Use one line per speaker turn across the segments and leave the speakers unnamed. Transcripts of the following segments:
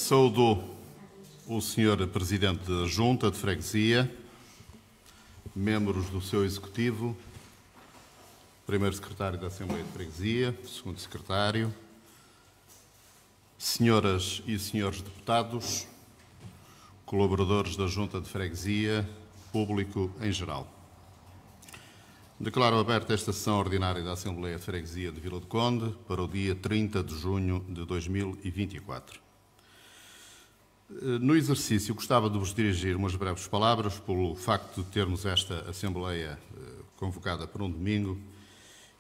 Saúdo o Sr. Presidente da Junta de Freguesia, membros do seu Executivo, Primeiro Secretário da Assembleia de Freguesia, Segundo Secretário, Senhoras e Senhores Deputados, colaboradores da Junta de Freguesia, público em geral. Declaro aberta esta sessão ordinária da Assembleia de Freguesia de Vila do Conde para o dia 30 de junho de 2024. No exercício, gostava de vos dirigir umas breves palavras pelo facto de termos esta Assembleia convocada para um domingo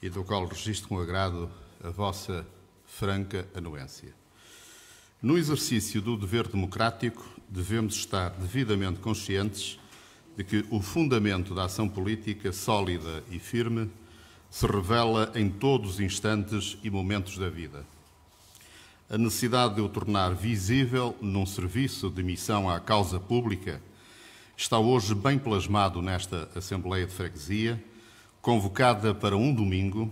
e do qual registro com agrado a vossa franca anuência. No exercício do dever democrático, devemos estar devidamente conscientes de que o fundamento da ação política sólida e firme se revela em todos os instantes e momentos da vida. A necessidade de o tornar visível num serviço de missão à causa pública está hoje bem plasmado nesta Assembleia de Freguesia, convocada para um domingo,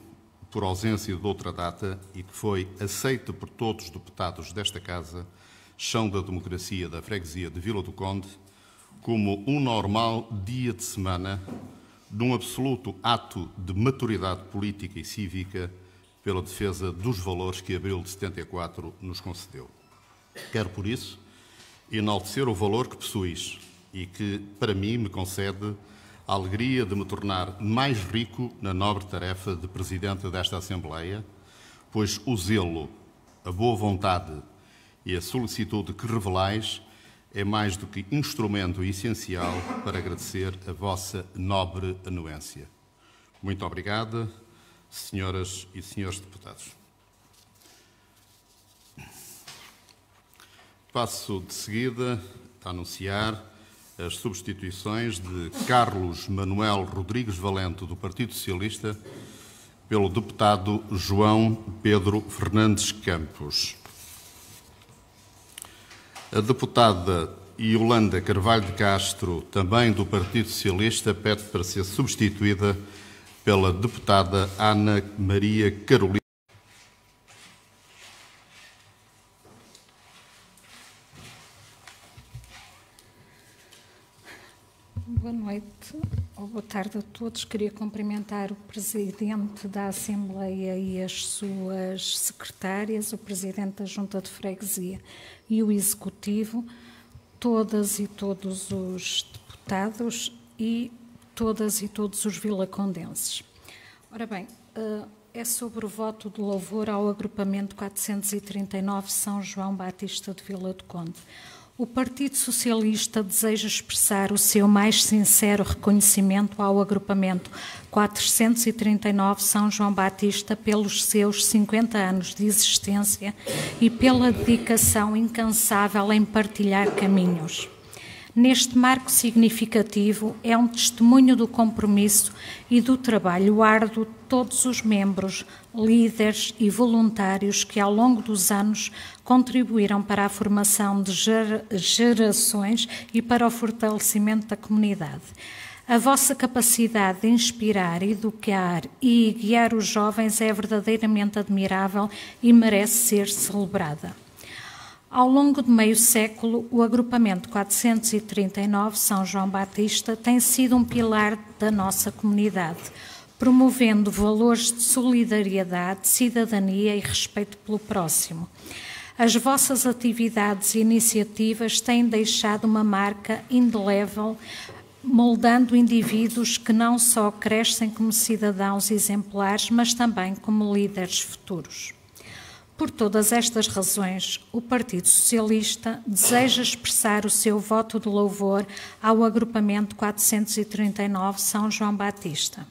por ausência de outra data, e que foi aceita por todos os deputados desta Casa, chão da democracia da Freguesia de Vila do Conde, como um normal dia de semana, num absoluto ato de maturidade política e cívica pela defesa dos valores que Abril de 74 nos concedeu. Quero, por isso, enaltecer o valor que possuis e que, para mim, me concede a alegria de me tornar mais rico na nobre tarefa de Presidente desta Assembleia, pois o zelo, a boa vontade e a solicitude que revelais é mais do que instrumento essencial para agradecer a vossa nobre anuência. Muito obrigada, senhoras e senhores deputados. Passo de seguida a anunciar as substituições de Carlos Manuel Rodrigues Valente, do Partido Socialista, pelo deputado João Pedro Fernandes Campos. A deputada Iolanda Carvalho de Castro, também do Partido Socialista, pede para ser substituída pela deputada Ana Maria Carolina.
Boa noite ou boa tarde a todos. Queria cumprimentar o Presidente da Assembleia e as suas secretárias, o Presidente da Junta de Freguesia e o Executivo, todas e todos os deputados e todas e todos os vilacondenses. Ora bem, é sobre o voto de louvor ao agrupamento 439 São João Batista de Vila do Conde. O Partido Socialista deseja expressar o seu mais sincero reconhecimento ao agrupamento 439 São João Batista pelos seus 50 anos de existência e pela dedicação incansável em partilhar caminhos. Neste marco significativo, é um testemunho do compromisso e do trabalho árduo de todos os membros, líderes e voluntários que, ao longo dos anos, contribuíram para a formação de gerações e para o fortalecimento da comunidade. A vossa capacidade de inspirar, educar e guiar os jovens é verdadeiramente admirável e merece ser celebrada. Ao longo de meio século, o agrupamento 439 São João Batista tem sido um pilar da nossa comunidade, promovendo valores de solidariedade, cidadania e respeito pelo próximo. As vossas atividades e iniciativas têm deixado uma marca indelével, moldando indivíduos que não só crescem como cidadãos exemplares, mas também como líderes futuros. Por todas estas razões, o Partido Socialista deseja expressar o seu voto de louvor ao agrupamento 439 São João Batista.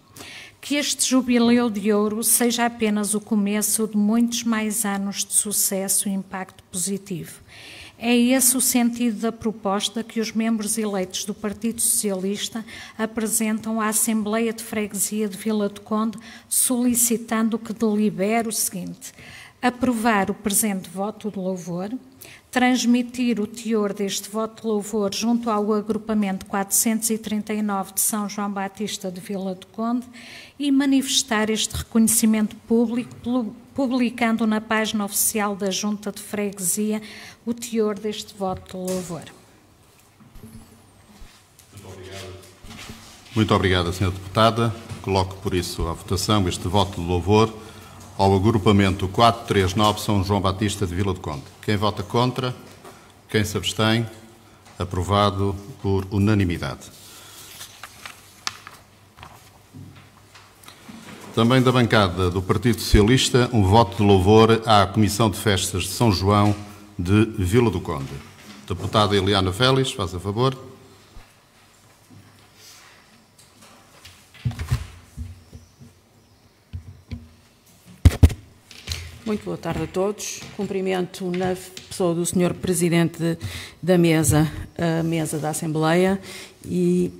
Que este jubileu de ouro seja apenas o começo de muitos mais anos de sucesso e impacto positivo. É esse o sentido da proposta que os membros eleitos do Partido Socialista apresentam à Assembleia de Freguesia de Vila do Conde, solicitando que delibere o seguinte: aprovar o presente voto de louvor, transmitir o teor deste voto de louvor junto ao agrupamento 439 de São João Batista de Vila do Conde e manifestar este reconhecimento público, publicando na página oficial da Junta de Freguesia o teor deste voto de louvor.
Muito obrigado, Sra. Deputada. Coloco, por isso, à votação este voto de louvor ao agrupamento 439 São João Batista de Vila do Conde. Quem vota contra? Quem se abstém? Aprovado por unanimidade. Também da bancada do Partido Socialista, um voto de louvor à Comissão de Festas de São João de Vila do Conde. Deputada Eliana Félix, faz a favor.
Muito boa tarde a todos. Cumprimento na pessoa do Sr. Presidente da mesa, a mesa da Assembleia, e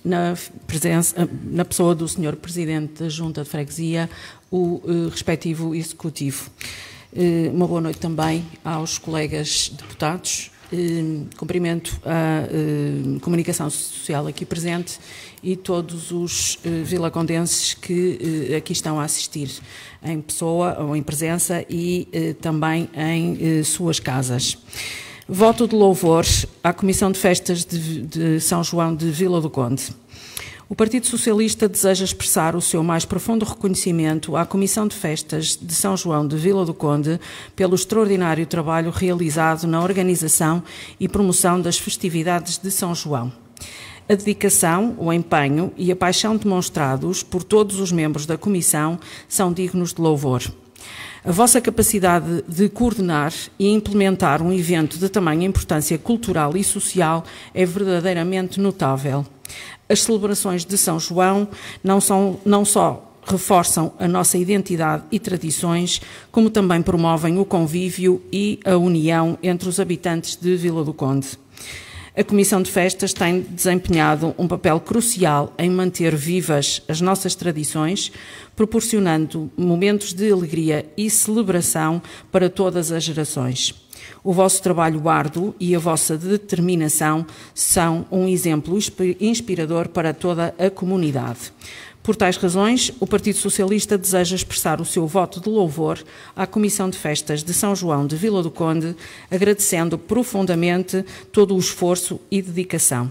na pessoa do Sr. Presidente da Junta de Freguesia, o respectivo Executivo. Uma boa noite também aos colegas deputados. Cumprimento a comunicação social aqui presente e todos os vilacondenses que aqui estão a assistir em pessoa ou em presença e também em suas casas. Voto de louvor à Comissão de Festas de São João de Vila do Conde. O Partido Socialista deseja expressar o seu mais profundo reconhecimento à Comissão de Festas de São João de Vila do Conde pelo extraordinário trabalho realizado na organização e promoção das festividades de São João. A dedicação, o empenho e a paixão demonstrados por todos os membros da Comissão são dignos de louvor. A vossa capacidade de coordenar e implementar um evento de tamanha importância cultural e social é verdadeiramente notável. As celebrações de São João não só reforçam a nossa identidade e tradições, como também promovem o convívio e a união entre os habitantes de Vila do Conde. A Comissão de Festas tem desempenhado um papel crucial em manter vivas as nossas tradições, proporcionando momentos de alegria e celebração para todas as gerações. O vosso trabalho árduo e a vossa determinação são um exemplo inspirador para toda a comunidade. Por tais razões, o Partido Socialista deseja expressar o seu voto de louvor à Comissão de Festas de São João de Vila do Conde, agradecendo profundamente todo o esforço e dedicação.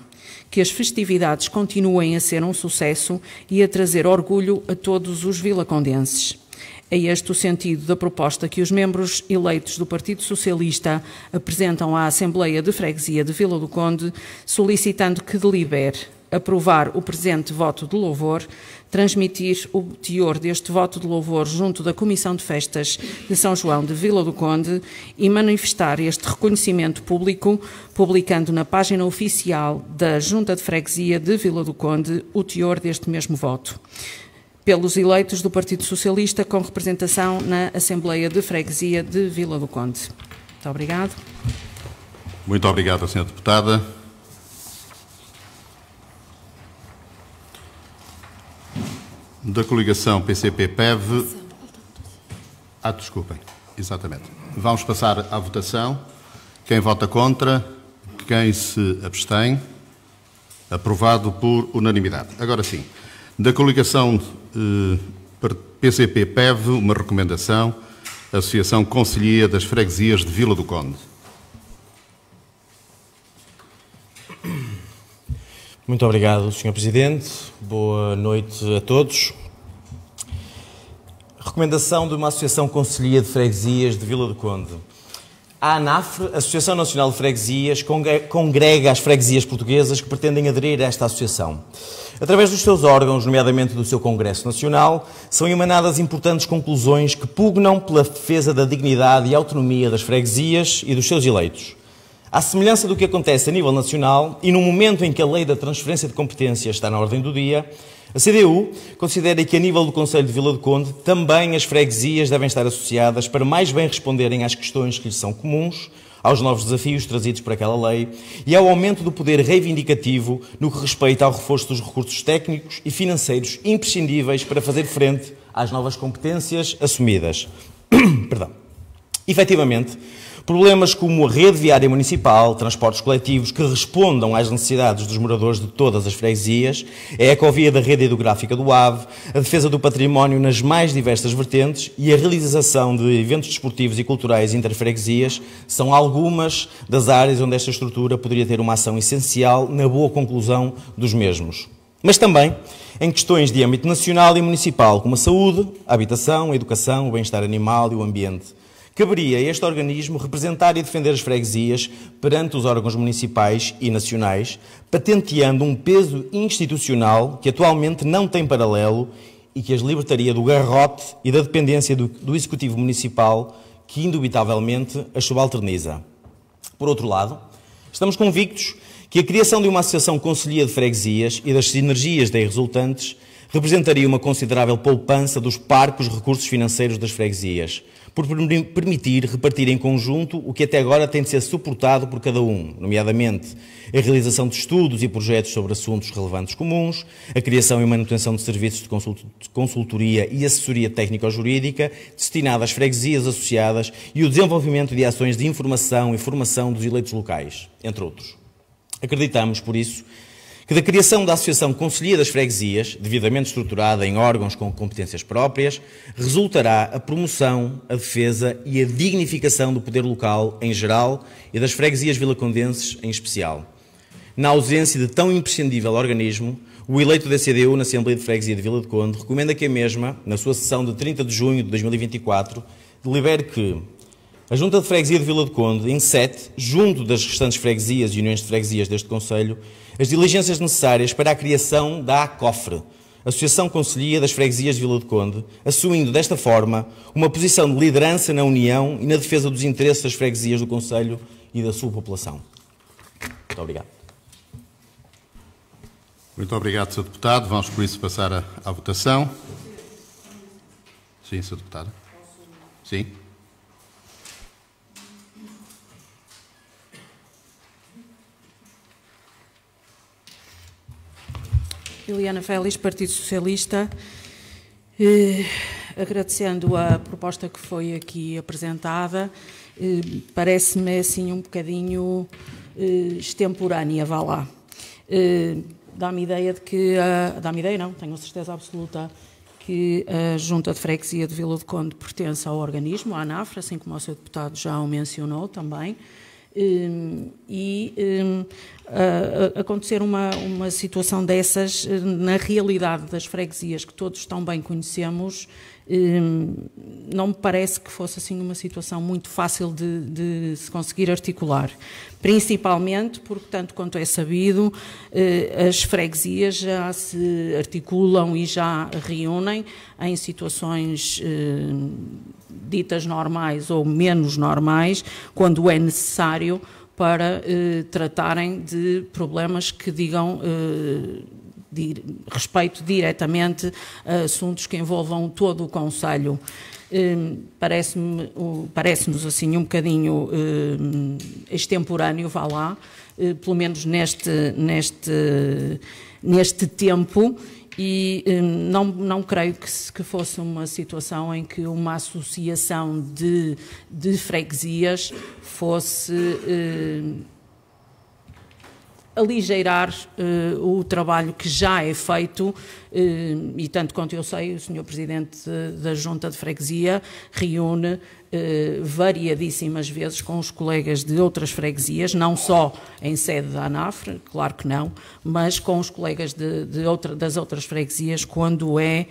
Que as festividades continuem a ser um sucesso e a trazer orgulho a todos os vilacondenses. É este o sentido da proposta que os membros eleitos do Partido Socialista apresentam à Assembleia de Freguesia de Vila do Conde, solicitando que delibere aprovar o presente voto de louvor, transmitir o teor deste voto de louvor junto da Comissão de Festas de São João de Vila do Conde e manifestar este reconhecimento público, publicando na página oficial da Junta de Freguesia de Vila do Conde o teor deste mesmo voto. Pelos eleitos do Partido Socialista com representação na Assembleia de Freguesia de Vila do Conde. Muito obrigado.
Muito obrigado, Sra. Deputada. Da coligação PCP-PEV... desculpem, exatamente. Vamos passar à votação. Quem vota contra? Quem se abstém? Aprovado por unanimidade. Agora sim, da coligação PCP-PEV, uma recomendação, Associação Conselhia das Freguesias de Vila do Conde.
Muito obrigado, Sr. Presidente. Boa noite a todos. Recomendação de uma Associação Conselhia de Freguesias de Vila do Conde. A ANAF, Associação Nacional de Freguesias, congrega as freguesias portuguesas que pretendem aderir a esta associação. Através dos seus órgãos, nomeadamente do seu Congresso Nacional, são emanadas importantes conclusões que pugnam pela defesa da dignidade e autonomia das freguesias e dos seus eleitos. À semelhança do que acontece a nível nacional e no momento em que a lei da transferência de competências está na ordem do dia, a CDU considera que a nível do Conselho de Vila do Conde também as freguesias devem estar associadas para mais bem responderem às questões que lhes são comuns, aos novos desafios trazidos por aquela lei e ao aumento do poder reivindicativo no que respeita ao reforço dos recursos técnicos e financeiros imprescindíveis para fazer frente às novas competências assumidas. Perdão. Efetivamente, Problemas como a rede viária municipal, transportes coletivos que respondam às necessidades dos moradores de todas as freguesias, a ecovia da rede hidrográfica do Ave, a defesa do património nas mais diversas vertentes e a realização de eventos desportivos e culturais interfreguesias são algumas das áreas onde esta estrutura poderia ter uma ação essencial na boa conclusão dos mesmos. Mas também em questões de âmbito nacional e municipal, como a saúde, a habitação, a educação, o bem-estar animal e o ambiente. Caberia a este organismo representar e defender as freguesias perante os órgãos municipais e nacionais, patenteando um peso institucional que atualmente não tem paralelo e que as libertaria do garrote e da dependência do Executivo Municipal, que indubitavelmente as subalterniza. Por outro lado, estamos convictos que a criação de uma associação conselhia de freguesias e das sinergias daí resultantes representaria uma considerável poupança dos parcos recursos financeiros das freguesias, por permitir repartir em conjunto o que até agora tem de ser suportado por cada um, nomeadamente a realização de estudos e projetos sobre assuntos relevantes comuns, a criação e manutenção de serviços de consultoria e assessoria técnico-jurídica destinada às freguesias associadas e o desenvolvimento de ações de informação e formação dos eleitos locais, entre outros. Acreditamos, por isso, que da criação da Associação Conselhia das Freguesias, devidamente estruturada em órgãos com competências próprias, resultará a promoção, a defesa e a dignificação do poder local em geral e das freguesias vilacondenses em especial. Na ausência de tão imprescindível organismo, o eleito da CDU na Assembleia de Freguesia de Vila de Conde recomenda que a mesma, na sua sessão de 30 de junho de 2024, delibere que a Junta de Freguesia de Vila de Conde encete, junto das restantes freguesias e uniões de freguesias deste Conselho, as diligências necessárias para a criação da ACOFRE, Associação Conselhia das Freguesias de Vila de Conde, assumindo desta forma uma posição de liderança na União e na defesa dos interesses das freguesias do Conselho e da sua população. Muito obrigado.
Muito obrigado, Sr. Deputado. Vamos, por isso, passar à votação. Sim, Sr. Deputado. Sim.
Liliana Félix, Partido Socialista, agradecendo a proposta que foi aqui apresentada, parece-me assim um bocadinho extemporânea, vá lá. Dá-me ideia de que, dá-me ideia não, tenho certeza absoluta que a Junta de Freguesia de Vila de Conde pertence ao organismo, à ANAFRE, assim como o Sr. Deputado já o mencionou também. Acontecer uma situação dessas na realidade das freguesias que todos tão bem conhecemos, não me parece que fosse assim uma situação muito fácil de se conseguir articular, principalmente porque, tanto quanto é sabido, as freguesias já se articulam e já reúnem em situações ditas normais ou menos normais, quando é necessário para tratarem de problemas que digam respeito diretamente a assuntos que envolvam todo o Conselho. Parece-nos assim um bocadinho extemporâneo, vá lá, pelo menos neste tempo, e não creio que fosse uma situação em que uma associação de freguesias fosse aligeirar o trabalho que já é feito, e tanto quanto eu sei, o Sr. Presidente da Junta de Freguesia reúne variadíssimas vezes com os colegas de outras freguesias, não só em sede da ANAFRE, claro que não, mas com os colegas das outras freguesias quando é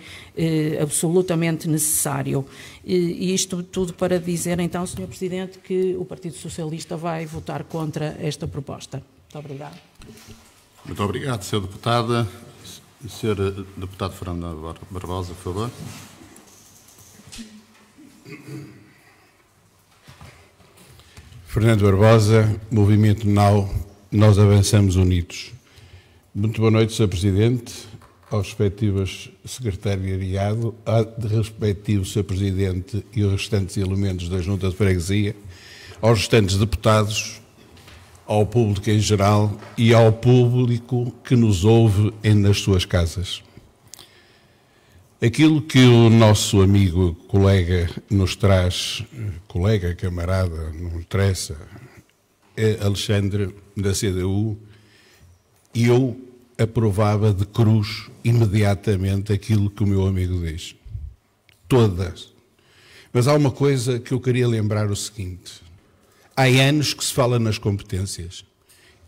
absolutamente necessário. E isto tudo para dizer então, Sr. Presidente, que o Partido Socialista vai votar contra esta proposta. Muito obrigado.
Muito obrigado, Sr. Deputada. Sr. Deputado Fernando Barbosa, por favor.
Fernando Barbosa, Movimento NAU, Nós Avançamos Unidos. Muito boa noite, Sr. Presidente, aos respectivos secretariado, ao respectivo Sr. Presidente e os restantes elementos da Junta de Freguesia, aos restantes deputados, ao público em geral e ao público que nos ouve nas suas casas. Aquilo que o nosso amigo, colega, nos traz, colega, camarada, não interessa, é Alexandre, da CDU, e eu aprovava de cruz imediatamente aquilo que o meu amigo diz. Todas. Mas há uma coisa que eu queria lembrar o seguinte. Há anos que se fala nas competências.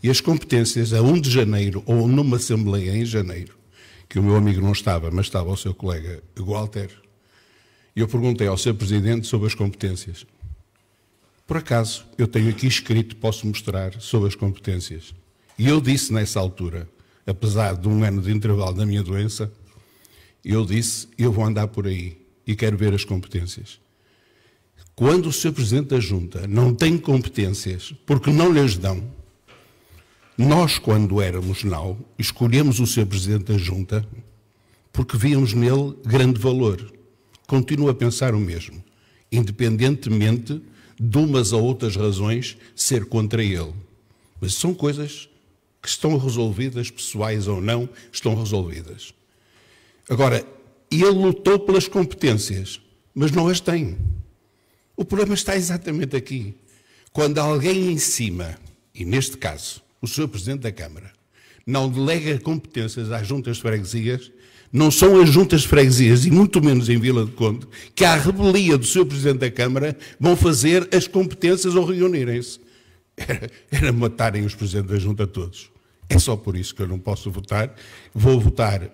E as competências, a 1 de janeiro, ou numa Assembleia em janeiro, que o meu amigo não estava, mas estava o seu colega Walter, e eu perguntei ao Sr. Presidente sobre as competências. Por acaso, eu tenho aqui escrito, posso mostrar, sobre as competências. E eu disse nessa altura, apesar de um ano de intervalo da minha doença, eu disse, eu vou andar por aí e quero ver as competências. Quando o Sr. Presidente da Junta não tem competências, porque não lhes dão, nós, quando éramos NAU, escolhemos o Sr. Presidente da Junta porque víamos nele grande valor. Continuo a pensar o mesmo, independentemente de umas ou outras razões ser contra ele. Mas são coisas que estão resolvidas, pessoais ou não, estão resolvidas. Agora, ele lutou pelas competências, mas não as tem. O problema está exatamente aqui. Quando alguém em cima, e neste caso, o Sr. Presidente da Câmara, não delega competências às juntas de freguesias, não são as juntas de freguesias, e muito menos em Vila do Conde, que à rebelia do Sr. Presidente da Câmara vão fazer as competências ou reunirem-se. Era matarem os Presidentes da Junta todos. É só por isso que eu não posso votar. Vou votar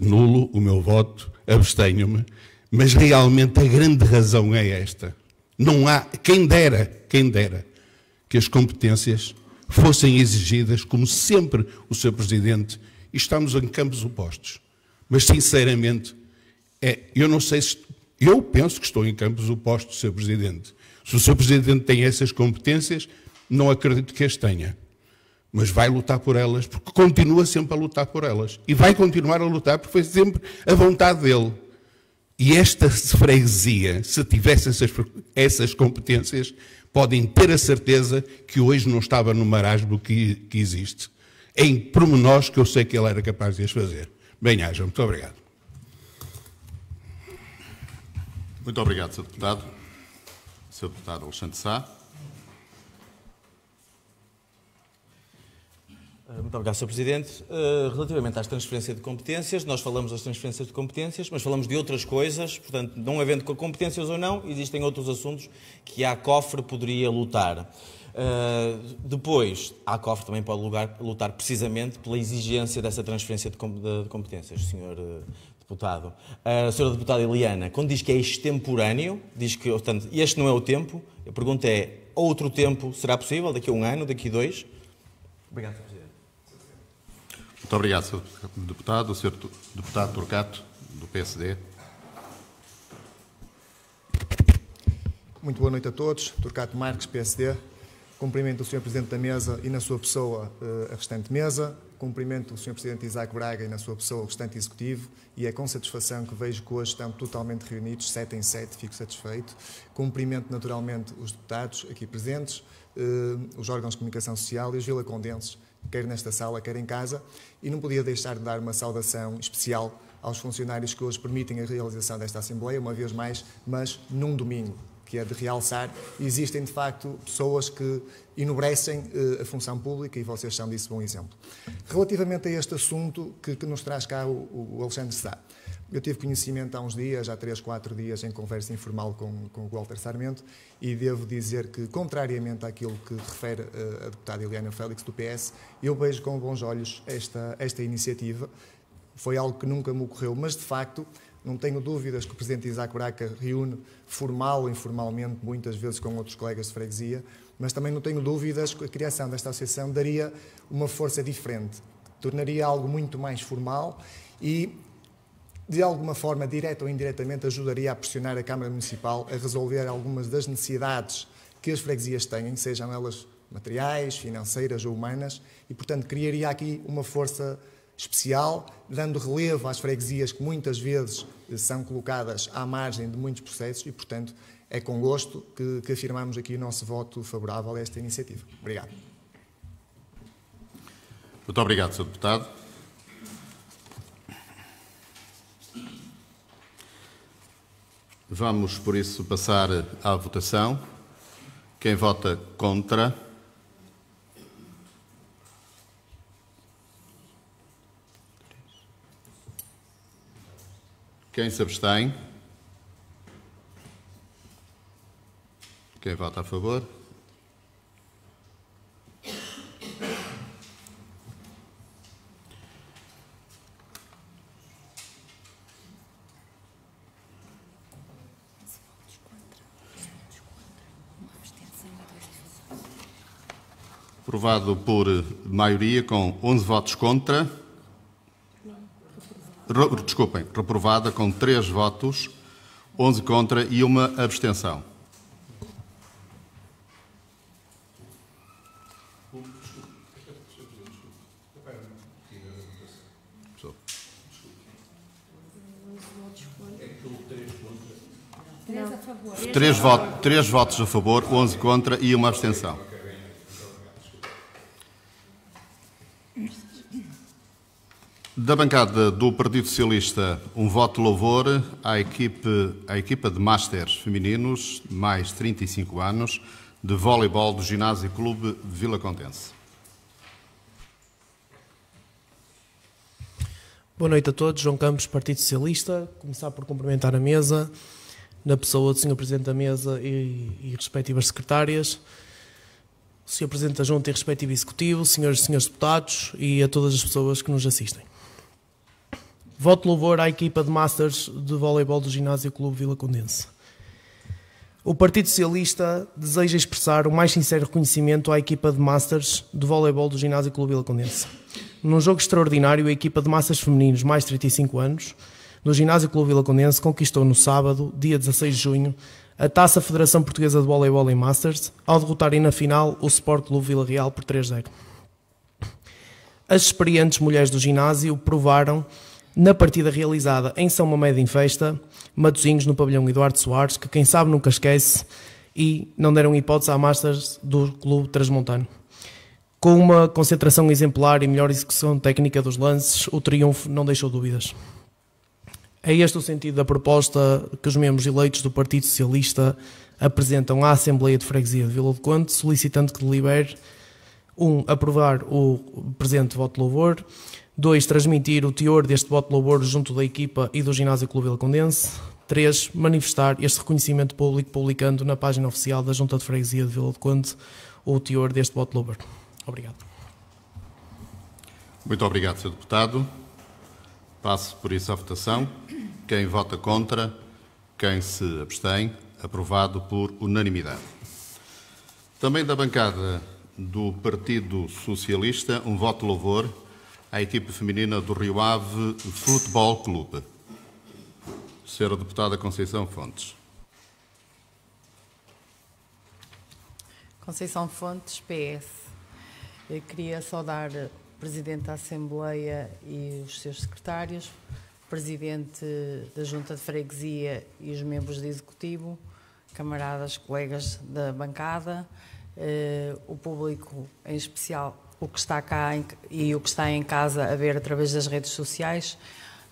nulo o meu voto, abstenho-me, mas realmente a grande razão é esta. Não há, quem dera que as competências fossem exigidas, como sempre o Sr. Presidente, e estamos em campos opostos. Mas, sinceramente, eu não sei se... Eu penso que estou em campos opostos, Sr. Presidente. Se o Sr. Presidente tem essas competências, não acredito que as tenha. Mas vai lutar por elas, porque continua sempre a lutar por elas. E vai continuar a lutar, porque foi sempre a vontade dele. E esta freguesia, se tivesse essas competências, podem ter a certeza que hoje não estava no marasmo que existe. Em pormenores que eu sei que ele era capaz de as fazer. Bem-aja, muito obrigado.
Muito obrigado, Sr. Deputado. Sr. Deputado Alexandre Sá.
Muito obrigado, Sr. Presidente. Relativamente às transferências de competências, nós falamos das transferências de competências, mas falamos de outras coisas, portanto, não havendo competências ou não, existem outros assuntos que a ACOFRE poderia lutar. Depois, a ACOFRE também pode lutar precisamente pela exigência dessa transferência de competências, Sr. Deputado. A Sra. Deputada Eliana, quando diz que é extemporâneo, diz que, portanto, este não é o tempo, a pergunta é, outro tempo será possível, daqui a 1 ano, daqui a 2? Obrigado, Sr. Presidente.
Muito obrigado, Sr. Deputado. O Sr. Deputado Turcato, do PSD.
Muito boa noite a todos. Turcato Marques, PSD. Cumprimento o Sr. Presidente da Mesa e, na sua pessoa, a restante Mesa. Cumprimento o Sr. Presidente Isaac Braga e, na sua pessoa, o restante Executivo. E é com satisfação que vejo que hoje estão totalmente reunidos, 7 em 7, fico satisfeito. Cumprimento, naturalmente, os deputados aqui presentes, os órgãos de comunicação social e os vilacondenses, quer nesta sala, quer em casa. E não podia deixar de dar uma saudação especial aos funcionários que hoje permitem a realização desta Assembleia, uma vez mais, mas num domingo, que é de realçar. Existem, de facto, pessoas que enobrecem a função pública e vocês são disso bom exemplo. Relativamente a este assunto que nos traz cá o Alexandre Sá, eu tive conhecimento há uns dias, há 3, 4 dias, em conversa informal com o Walter Sarmento, e devo dizer que, contrariamente àquilo que refere a deputada Eliana Félix, do PS, eu vejo com bons olhos esta iniciativa. Foi algo que nunca me ocorreu, mas, de facto, não tenho dúvidas que o Presidente Isaac Braga reúne formal ou informalmente, muitas vezes com outros colegas de freguesia, mas também não tenho dúvidas que a criação desta associação daria uma força diferente, tornaria algo muito mais formal e, de alguma forma, direta ou indiretamente, ajudaria a pressionar a Câmara Municipal a resolver algumas das necessidades que as freguesias têm, sejam elas materiais, financeiras ou humanas, e, portanto, criaria aqui uma força especial, dando relevo às freguesias que muitas vezes são colocadas à margem de muitos processos e, portanto, é com gosto que afirmamos aqui o nosso voto favorável a esta iniciativa. Obrigado.
Muito obrigado, Sr. Deputado. Vamos, por isso, passar à votação. Quem vota contra? Quem se abstém? Quem vota a favor? Aprovado por maioria, com 11 votos contra. Desculpem, reprovada com 3 votos, 11 contra e 1 abstenção. Três votos a favor, 11 contra e 1 abstenção. Da bancada do Partido Socialista, um voto de louvor à equipa de Masters femininos, mais 35 anos, de voleibol do Ginásio Clube de Vila Condense.
Boa noite a todos. João Campos, Partido Socialista. Começar por cumprimentar a mesa, na pessoa do Sr. Presidente da Mesa e respectivas secretárias, o Sr. Presidente da Junta e respectivo Executivo, senhores e senhores deputados e a todas as pessoas que nos assistem. Voto de louvor à equipa de Masters de voleibol do Ginásio Clube Vila Condense. O Partido Socialista deseja expressar o mais sincero reconhecimento à equipa de Masters de voleibol do Ginásio Clube Vila Condense. Num jogo extraordinário, a equipa de Masters femininos, mais 35 anos, do Ginásio Clube Vila Condense, conquistou no sábado, dia 16 de junho, a Taça Federação Portuguesa de Voleibol em Masters, ao derrotarem na final o Sport Clube Vila Real por 3-0. As experientes mulheres do ginásio provaram, na partida realizada em São Mamede em Festa, Matosinhos, no pavilhão Eduardo Soares, que quem sabe nunca esquece, e não deram hipótese à Masters do Clube Transmontano. Com uma concentração exemplar e melhor execução técnica dos lances, o triunfo não deixou dúvidas. É este o sentido da proposta que os membros eleitos do Partido Socialista apresentam à Assembleia de Freguesia de Vila do Conde, solicitando que delibere 1. Aprovar o presente voto de louvor, 2. Transmitir o teor deste voto de louvor junto da equipa e do Ginásio Clube Vila Condense, 3. Manifestar este reconhecimento público publicando na página oficial da Junta de Freguesia de Vila do Conde o teor deste voto de louvor. Obrigado.
Muito obrigado, Sr. Deputado. Passo por isso à votação. Quem vota contra, quem se abstém, aprovado por unanimidade. Também da bancada do Partido Socialista, um voto de louvor à equipe feminina do Rio Ave Futebol Clube. Sra. Deputada Conceição Fontes.
Conceição Fontes, PS. Eu queria saudar o Presidente da Assembleia e os seus secretários, Presidente da Junta de Freguesia e os membros do Executivo, camaradas, colegas da bancada, o público em especial, o que está cá e o que está em casa a ver através das redes sociais,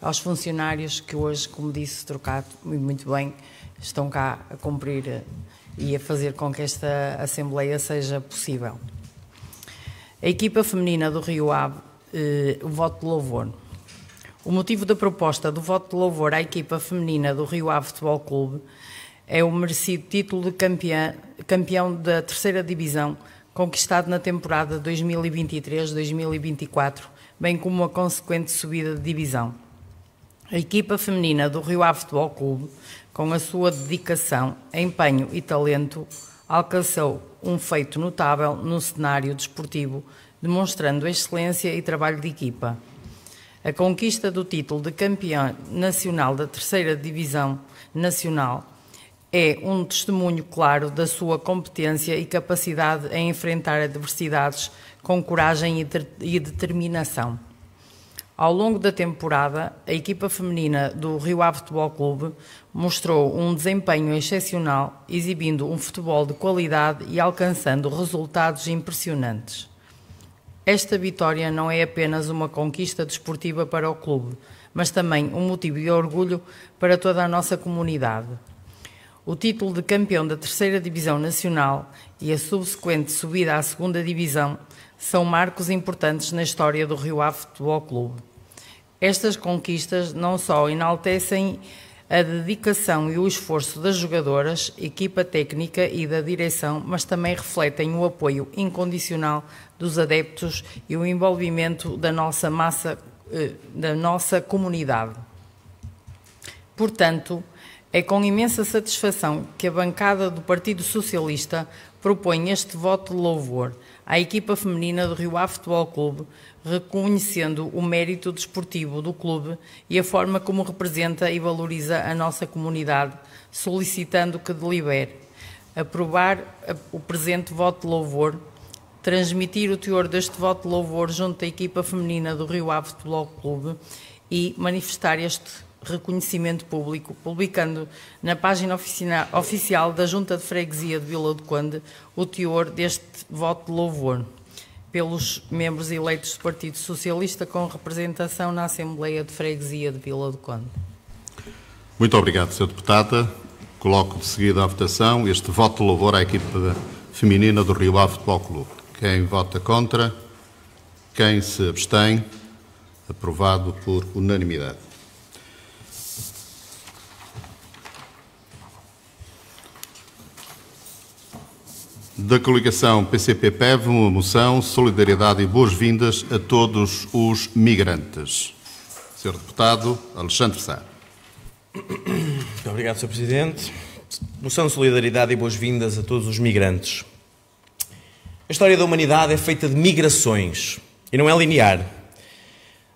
aos funcionários que hoje, como disse, trocado muito bem, estão cá a cumprir e a fazer com que esta Assembleia seja possível. A equipa feminina do Rio Ave, o voto de louvor. O motivo da proposta do voto de louvor à equipa feminina do Rio Ave Futebol Clube é o merecido título de campeão da terceira divisão, conquistado na temporada 2023-2024, bem como a consequente subida de divisão. A equipa feminina do Rio Ave Futebol Clube, com a sua dedicação, empenho e talento, alcançou um feito notável no cenário desportivo, demonstrando excelência e trabalho de equipa. A conquista do título de campeã nacional da terceira divisão nacional é um testemunho claro da sua competência e capacidade em enfrentar adversidades com coragem e determinação. Ao longo da temporada, a equipa feminina do Rio Ave Futebol Clube mostrou um desempenho excepcional, exibindo um futebol de qualidade e alcançando resultados impressionantes. Esta vitória não é apenas uma conquista desportiva para o clube, mas também um motivo de orgulho para toda a nossa comunidade. O título de campeão da 3ª Divisão Nacional e a subsequente subida à 2ª Divisão são marcos importantes na história do Rio Ave Futebol Clube. Estas conquistas não só enaltecem a dedicação e o esforço das jogadoras, equipa técnica e da direção, mas também refletem o apoio incondicional dos adeptos e o envolvimento da nossa comunidade. Portanto, é com imensa satisfação que a bancada do Partido Socialista propõe este voto de louvor à equipa feminina do Rio Ave Futebol Clube, reconhecendo o mérito desportivo do clube e a forma como representa e valoriza a nossa comunidade, solicitando que delibere aprovar o presente voto de louvor, transmitir o teor deste voto de louvor junto à equipa feminina do Rio Ave Futebol Clube e manifestar este reconhecimento público, publicando na página oficial da Junta de Freguesia de Vila do Conde o teor deste voto de louvor pelos membros eleitos do Partido Socialista com representação na Assembleia de Freguesia de Vila do Conde.
Muito obrigado, Sra. Deputada. Coloco de seguida à votação este voto de louvor à equipa feminina do Rio Ave Futebol Clube. Quem vota contra? Quem se abstém? Aprovado por unanimidade. Da coligação PCP-PEV, uma moção, solidariedade e boas-vindas a todos os migrantes. Sr. Deputado Alexandre Sá.
Muito obrigado, Sr. Presidente. Moção de solidariedade e boas-vindas a todos os migrantes. A história da humanidade é feita de migrações e não é linear.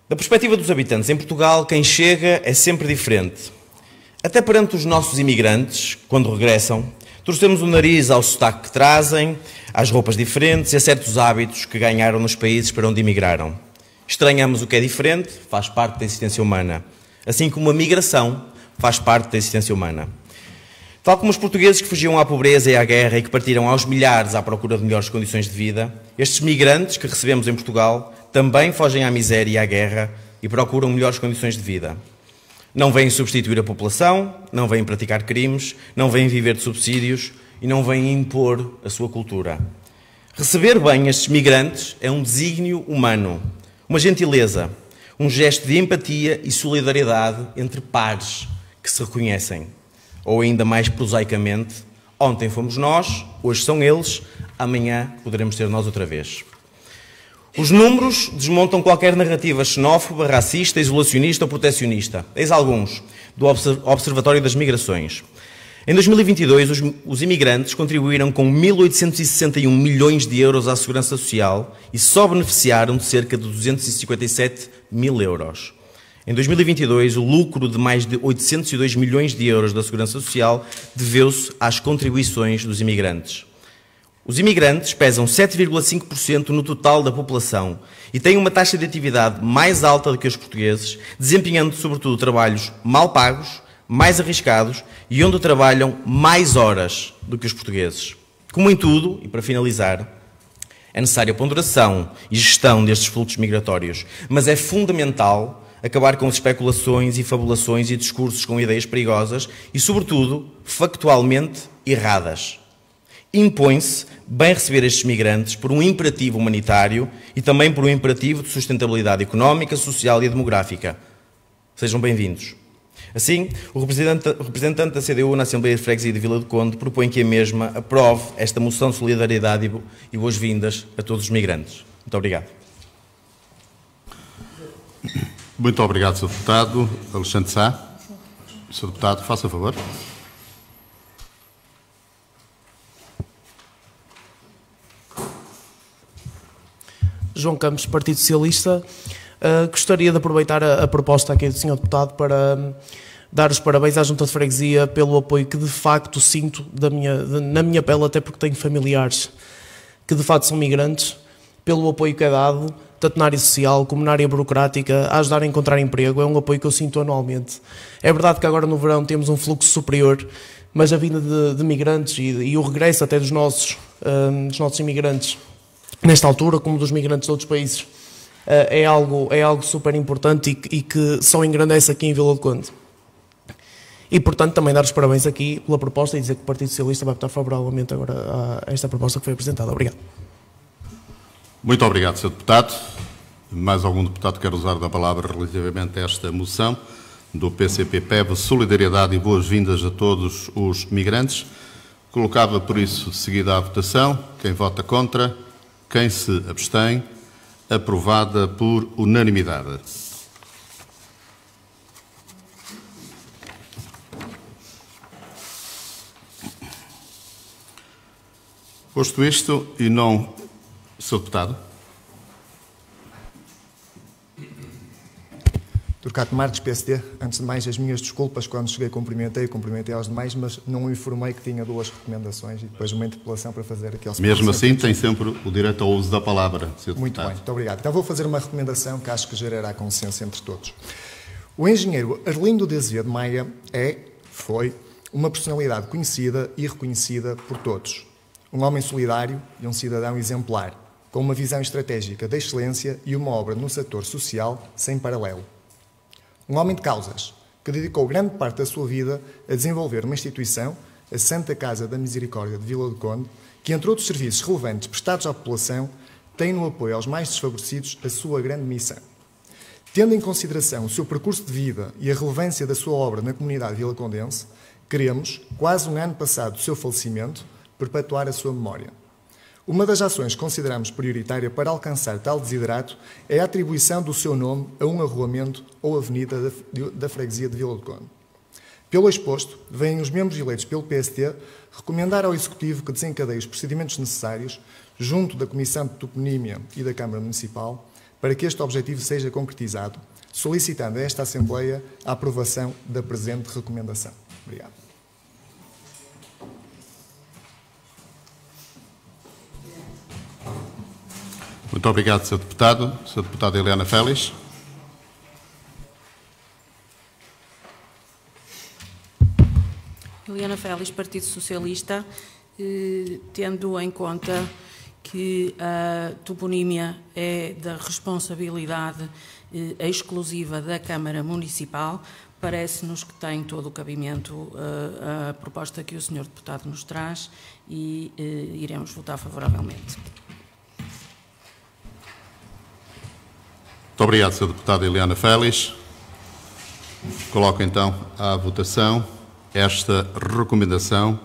Da perspectiva dos habitantes em Portugal, quem chega é sempre diferente. Até perante os nossos imigrantes, quando regressam, torcemos o nariz ao sotaque que trazem, às roupas diferentes e a certos hábitos que ganharam nos países para onde emigraram. Estranhamos o que é diferente, faz parte da existência humana. Assim como a migração faz parte da existência humana. Tal como os portugueses que fugiam à pobreza e à guerra e que partiram aos milhares à procura de melhores condições de vida, estes migrantes que recebemos em Portugal também fogem à miséria e à guerra e procuram melhores condições de vida. Não vêm substituir a população, não vêm praticar crimes, não vêm viver de subsídios e não vêm impor a sua cultura. Receber bem estes migrantes é um desígnio humano, uma gentileza, um gesto de empatia e solidariedade entre pares que se reconhecem. Ou ainda mais prosaicamente, ontem fomos nós, hoje são eles, amanhã poderemos ser nós outra vez. Os números desmontam qualquer narrativa xenófoba, racista, isolacionista ou protecionista. Eis alguns, do Observatório das Migrações. Em 2022, os imigrantes contribuíram com 1.861 milhões de euros à Segurança Social e só beneficiaram de cerca de 257 mil euros. Em 2022, o lucro de mais de 802 milhões de euros da Segurança Social deveu-se às contribuições dos imigrantes. Os imigrantes pesam 7,5% no total da população e têm uma taxa de atividade mais alta do que os portugueses, desempenhando sobretudo trabalhos mal pagos, mais arriscados e onde trabalham mais horas do que os portugueses. Como em tudo, e para finalizar, é necessária ponderação e gestão destes fluxos migratórios, mas é fundamental acabar com as especulações e fabulações e discursos com ideias perigosas e, sobretudo, factualmente erradas. Impõe-se bem receber estes migrantes por um imperativo humanitário e também por um imperativo de sustentabilidade económica, social e demográfica. Sejam bem-vindos. Assim, o representante da CDU na Assembleia de Freguesia de Vila do Conde propõe que a mesma aprove esta moção de solidariedade e boas-vindas a todos os migrantes. Muito obrigado.
Muito obrigado, Sr. Deputado. Alexandre Sá. Sr. Deputado, faça favor.
João Campos, Partido Socialista. Gostaria de aproveitar a proposta aqui do Sr. Deputado para dar os parabéns à Junta de Freguesia pelo apoio que de facto sinto na minha pele, até porque tenho familiares que de facto são migrantes, pelo apoio que é dado, tanto na área social como na área burocrática, a ajudar a encontrar emprego. É um apoio que eu sinto anualmente. É verdade que agora no verão temos um fluxo superior, mas a vinda de migrantes e o regresso até dos nossos imigrantes nesta altura, como dos migrantes de outros países, é algo super importante e que só engrandece aqui em Vila do Conde. E, portanto, também dar os parabéns aqui pela proposta e dizer que o Partido Socialista vai votar favoravelmente agora a esta proposta que foi apresentada. Obrigado.
Muito obrigado, Sr. Deputado. Mais algum deputado quer usar da palavra relativamente a esta moção do PCP-PEV, solidariedade e boas-vindas a todos os migrantes? Colocava, por isso, seguida à votação. Quem vota contra? Quem se abstém? Aprovada por unanimidade. Posto isto, e não... Sr. Deputado.
Turcato Marques, PSD. Antes de mais, as minhas desculpas. Quando cheguei, cumprimentei aos demais, mas não informei que tinha 2 recomendações e depois uma interpelação para fazer aqui ao Sr.
Mesmo assim, tem sempre o direito ao uso da palavra, Sr. Deputado.
Muito bem, muito obrigado. Então vou fazer uma recomendação que acho que gerará consenso entre todos. O engenheiro Arlindo de Azevedo Maia foi uma personalidade conhecida e reconhecida por todos. Um homem solidário e um cidadão exemplar, com uma visão estratégica da excelência e uma obra no setor social sem paralelo. Um homem de causas, que dedicou grande parte da sua vida a desenvolver uma instituição, a Santa Casa da Misericórdia de Vila do Conde, que, entre outros serviços relevantes prestados à população, tem no apoio aos mais desfavorecidos a sua grande missão. Tendo em consideração o seu percurso de vida e a relevância da sua obra na comunidade vilacondense, queremos, quase um ano passado do seu falecimento, perpetuar a sua memória. Uma das ações que consideramos prioritária para alcançar tal desiderato é a atribuição do seu nome a um arruamento ou avenida da freguesia de Vila do Conde. Pelo exposto, vêm os membros eleitos pelo PST recomendar ao Executivo que desencadeie os procedimentos necessários, junto da Comissão de Toponímia e da Câmara Municipal, para que este objetivo seja concretizado, solicitando a esta Assembleia a aprovação da presente recomendação. Obrigado.
Muito obrigado, Sr. Deputado. Sr. Deputado Eliana Félix.
Eliana Félix, Partido Socialista, tendo em conta que a toponímia é da responsabilidade exclusiva da Câmara Municipal, parece-nos que tem todo o cabimento a proposta que o Sr. Deputado nos traz e iremos votar favoravelmente.
Muito obrigado, Sr. Deputado Eliana Félix. Coloco então à votação esta recomendação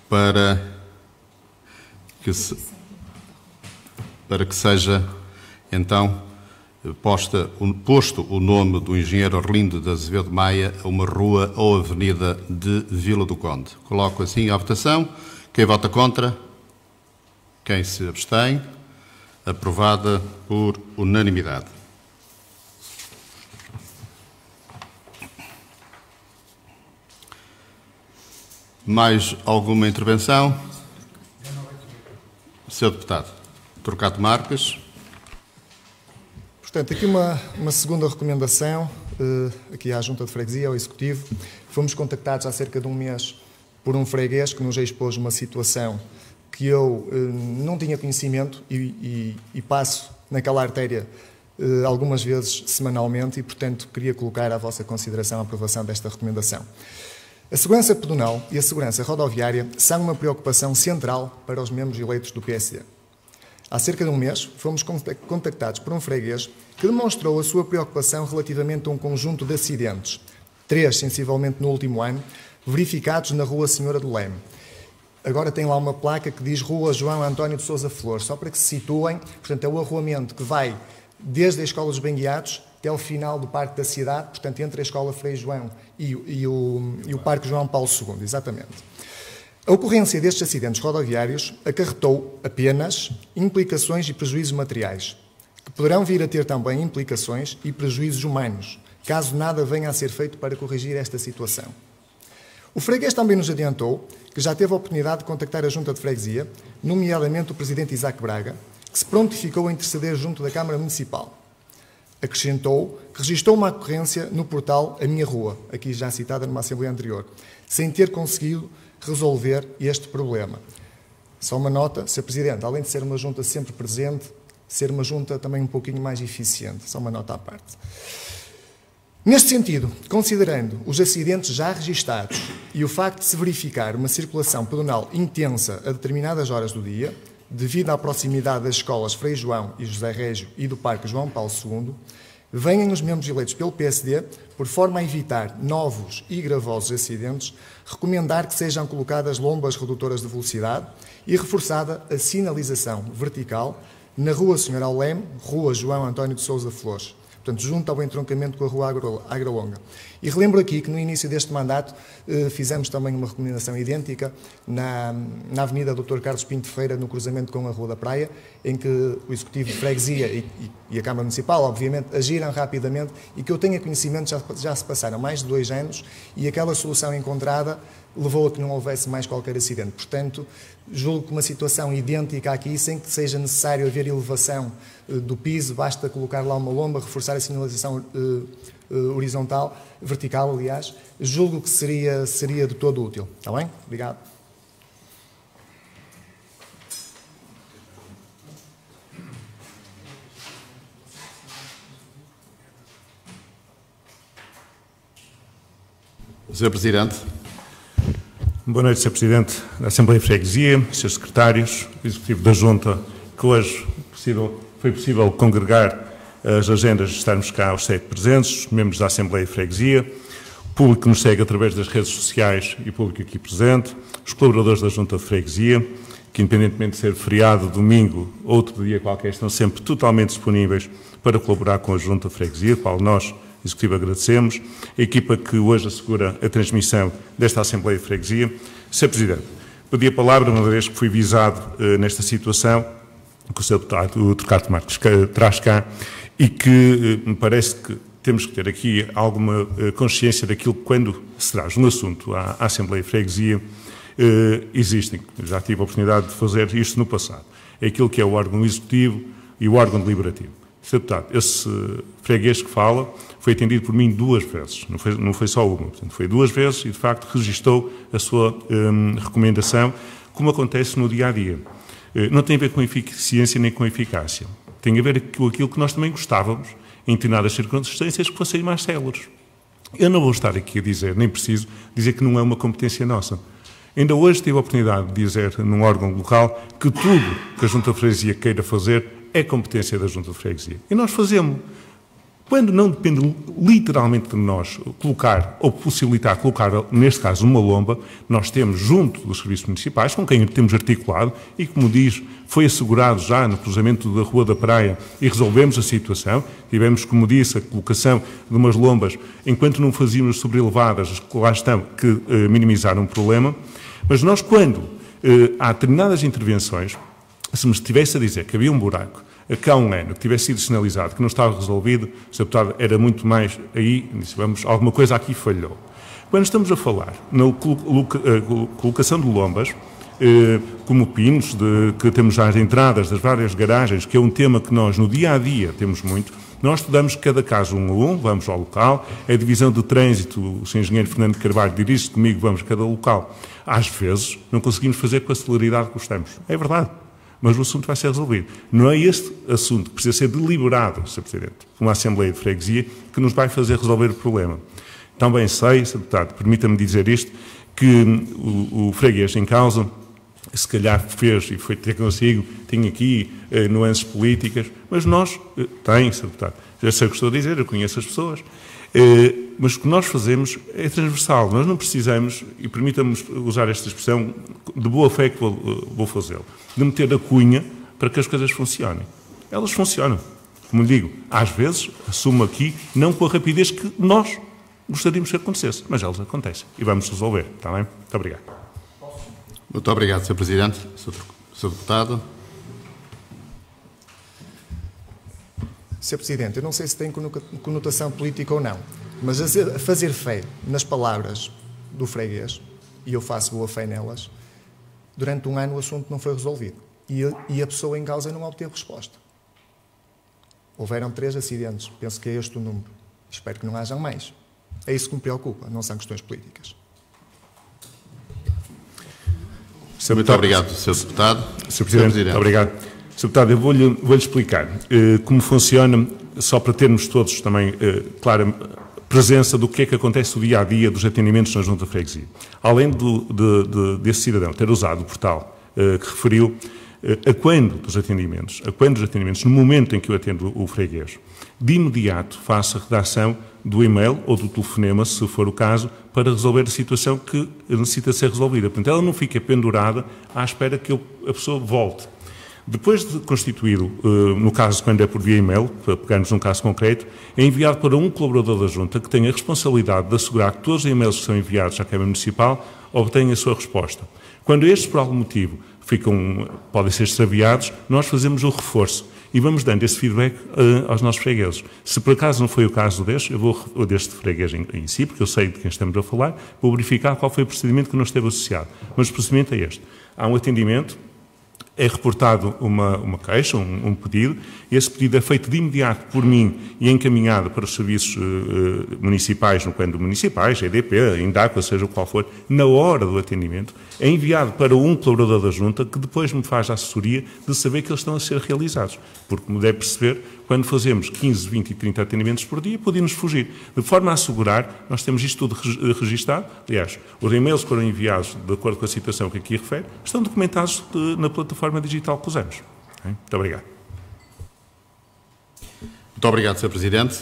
para que seja então posto o nome do engenheiro Arlindo de Azevedo Maia a uma rua ou avenida de Vila do Conde. Coloco assim à votação. Quem vota contra? Quem se abstém? Aprovada por unanimidade. Mais alguma intervenção? Sr. Deputado. Turcato Marques.
Portanto, aqui uma segunda recomendação, aqui à Junta de Freguesia, ao Executivo. Fomos contactados há cerca de um mês por um freguês que nos expôs uma situação que eu não tinha conhecimento e passo naquela artéria algumas vezes semanalmente e, portanto, queria colocar à vossa consideração a aprovação desta recomendação. A segurança pedonal e a segurança rodoviária são uma preocupação central para os membros eleitos do PSD. Há cerca de um mês, fomos contactados por um freguês que demonstrou a sua preocupação relativamente a um conjunto de acidentes, 3 sensivelmente no último ano, verificados na Rua Senhora do Leme. Agora tem lá uma placa que diz Rua João António de Sousa Flores, só para que se situem. Portanto, é o arruamento que vai desde a Escola dos Benguiados até o final do Parque da Cidade, portanto, entre a Escola Frei João e o Parque João Paulo II, exatamente. A ocorrência destes acidentes rodoviários acarretou apenas implicações e prejuízos materiais, que poderão vir a ter também implicações e prejuízos humanos, caso nada venha a ser feito para corrigir esta situação. O freguês também nos adiantou que já teve a oportunidade de contactar a Junta de Freguesia, nomeadamente o Presidente Isaac Braga, que se prontificou a interceder junto da Câmara Municipal. Acrescentou que registrou uma ocorrência no portal A Minha Rua, aqui já citada numa Assembleia anterior, sem ter conseguido resolver este problema. Só uma nota, Sr. Presidente, além de ser uma junta sempre presente, ser uma junta também um pouquinho mais eficiente. Só uma nota à parte. Neste sentido, considerando os acidentes já registados e o facto de se verificar uma circulação pedonal intensa a determinadas horas do dia, devido à proximidade das escolas Frei João e José Régio e do Parque João Paulo II, venham os membros eleitos pelo PSD, por forma a evitar novos e gravosos acidentes, recomendar que sejam colocadas lombas redutoras de velocidade e reforçada a sinalização vertical na Rua Sr. Auleme, Rua João António de Sousa Flores, portanto, junto ao entroncamento com a Rua Agralonga. E relembro aqui que no início deste mandato fizemos também uma recomendação idêntica na Avenida Dr. Carlos Pinto Ferreira, no cruzamento com a Rua da Praia, em que o Executivo de Freguesia e a Câmara Municipal, obviamente, agiram rapidamente e que eu tenha conhecimento, já se passaram mais de 2 anos e aquela solução encontrada levou a que não houvesse mais qualquer acidente. Portanto, julgo que uma situação idêntica aqui, sem que seja necessário haver elevação do piso, basta colocar lá uma lomba, reforçar a sinalização horizontal, vertical, aliás, julgo que seria de todo útil. Está bem? Obrigado.
Sr. Presidente.
Boa noite, Sr. Presidente da Assembleia de Freguesia, Srs. Secretários, Executivo da Junta, que hoje foi possível congregar as agendas de estarmos cá aos 7 presentes, membros da Assembleia de Freguesia, público que nos segue através das redes sociais e público aqui presente, os colaboradores da Junta de Freguesia, que independentemente de ser feriado, domingo ou outro dia qualquer, estão sempre totalmente disponíveis para colaborar com a Junta de Freguesia, qual nós, Executivo, agradecemos, a equipa que hoje assegura a transmissão desta Assembleia de Freguesia. Sr. Presidente, pedi a palavra uma vez que fui visado nesta situação que o Sr. Deputado Ricardo Marques traz cá e que me parece que temos que ter aqui alguma consciência daquilo que, quando se traz um assunto à Assembleia de Freguesia, existem. Já tive a oportunidade de fazer isto no passado. É aquilo que é o órgão executivo e o órgão deliberativo. Sr. Deputado, esse freguês que fala foi atendido por mim 2 vezes, não foi só uma, portanto, foi 2 vezes e, de facto, registou a sua recomendação, como acontece no dia-a-dia. Não tem a ver com eficiência nem com eficácia. Tem a ver com aquilo que nós também gostávamos, em determinadas circunstâncias, que fossem mais céleres. Eu não vou estar aqui a dizer, nem preciso, dizer que não é uma competência nossa. Ainda hoje tive a oportunidade de dizer num órgão local que tudo que a Junta de Freguesia queira fazer é competência da Junta de Freguesia. E nós fazemos. Quando não depende literalmente de nós colocar, ou possibilitar colocar, neste caso, uma lomba, nós temos junto dos serviços municipais, com quem temos articulado, e como diz, foi assegurado já no cruzamento da Rua da Praia e resolvemos a situação. Tivemos, como disse, a colocação de umas lombas, enquanto não fazíamos sobrelevadas, que lá estão, que minimizaram o problema. Mas nós, quando há determinadas intervenções, se me estivesse a dizer que havia um buraco, que há um ano que tivesse sido sinalizado, que não estava resolvido, o Sr. Deputado era muito mais aí, disse, vamos, alguma coisa aqui falhou. Quando estamos a falar na colocação de lombas, como pinos, que temos já as entradas das várias garagens, que é um tema que nós no dia-a-dia temos muito, nós estudamos cada caso 1 a 1, vamos ao local, a divisão de trânsito, o Sr. Engenheiro Fernando Carvalho dirige-se comigo, vamos a cada local. Às vezes não conseguimos fazer com a celeridade que gostamos. É verdade. Mas o assunto vai ser resolvido. Não é este assunto que precisa ser deliberado, Sr. Presidente, uma Assembleia de Freguesia, que nos vai fazer resolver o problema. Também sei, Sr. Deputado, permita-me dizer isto, que o freguês em causa, se calhar fez, e foi ter consigo, tem aqui nuances políticas, mas nós, tem, Sr. Deputado, já sei o que estou a dizer, eu conheço as pessoas, mas o que nós fazemos é transversal. Nós não precisamos, e permita-me usar esta expressão, de boa fé que vou fazê-lo, de meter a cunha para que as coisas funcionem. Elas funcionam. Como lhe digo, às vezes, assumo aqui, não com a rapidez que nós gostaríamos que acontecesse, mas elas acontecem. E vamos resolver. Está bem? Muito obrigado.
Muito obrigado, Sr. Presidente. Sr. Deputado.
Sr. Presidente, eu não sei se tem conotação política ou não, mas a fazer fé nas palavras do freguês, e eu faço boa fé nelas, durante 1 ano o assunto não foi resolvido. E a pessoa em causa não obteve resposta. Houveram 3 acidentes, penso que é este o número. Espero que não hajam mais. É isso que me preocupa, não são questões políticas.
Muito obrigado, Sr. Deputado.
Sr. Presidente, muito obrigado. Sr. Deputado, eu vou-lhe explicar como funciona, só para termos todos também presença do que é que acontece o dia-a-dia dos atendimentos na Junta de Freguesia. Além desse cidadão ter usado o portal que referiu, a quando dos atendimentos, no momento em que eu atendo o freguês, de imediato faço a redação do e-mail ou do telefonema, se for o caso, para resolver a situação que necessita ser resolvida. Portanto, ela não fica pendurada à espera que a pessoa volte. Depois de constituído, no caso quando é por via e-mail, para pegarmos num caso concreto, é enviado para um colaborador da Junta que tem a responsabilidade de assegurar que todos os e-mails que são enviados à Câmara Municipal obtêm a sua resposta. Quando estes, por algum motivo, podem ser extraviados, nós fazemos o reforço e vamos dando esse feedback aos nossos fregueses. Se por acaso não foi o caso deste freguês em si, porque eu sei de quem estamos a falar, vou verificar qual foi o procedimento que não esteve associado. Mas o procedimento é este. Há um atendimento, é reportado uma queixa, um pedido, e esse pedido é feito de imediato por mim e encaminhado para os serviços municipais, no quando municipais, EDP, INDACA, seja o qual for, na hora do atendimento, é enviado para um colaborador da Junta que depois me faz a assessoria de saber que eles estão a ser realizados. Porque, como deve perceber, quando fazemos 15, 20 e 30 atendimentos por dia, podemos fugir. De forma a assegurar, nós temos isto tudo registado. Aliás, os e-mails que foram enviados, de acordo com a situação que aqui refere, estão documentados na plataforma digital que usamos. Muito obrigado.
Muito obrigado, Sr. Presidente.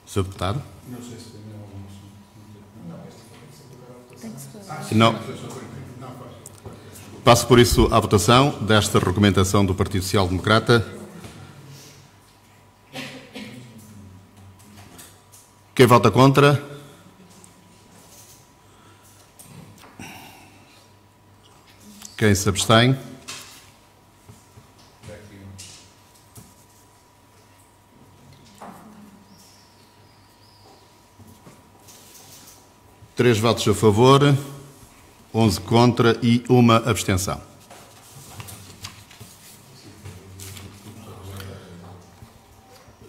Sr. Deputado? Não. Passo por isso à votação desta recomendação do Partido Social Democrata. Quem vota contra? Quem se abstém? Três votos a favor, 11 contra e uma abstenção.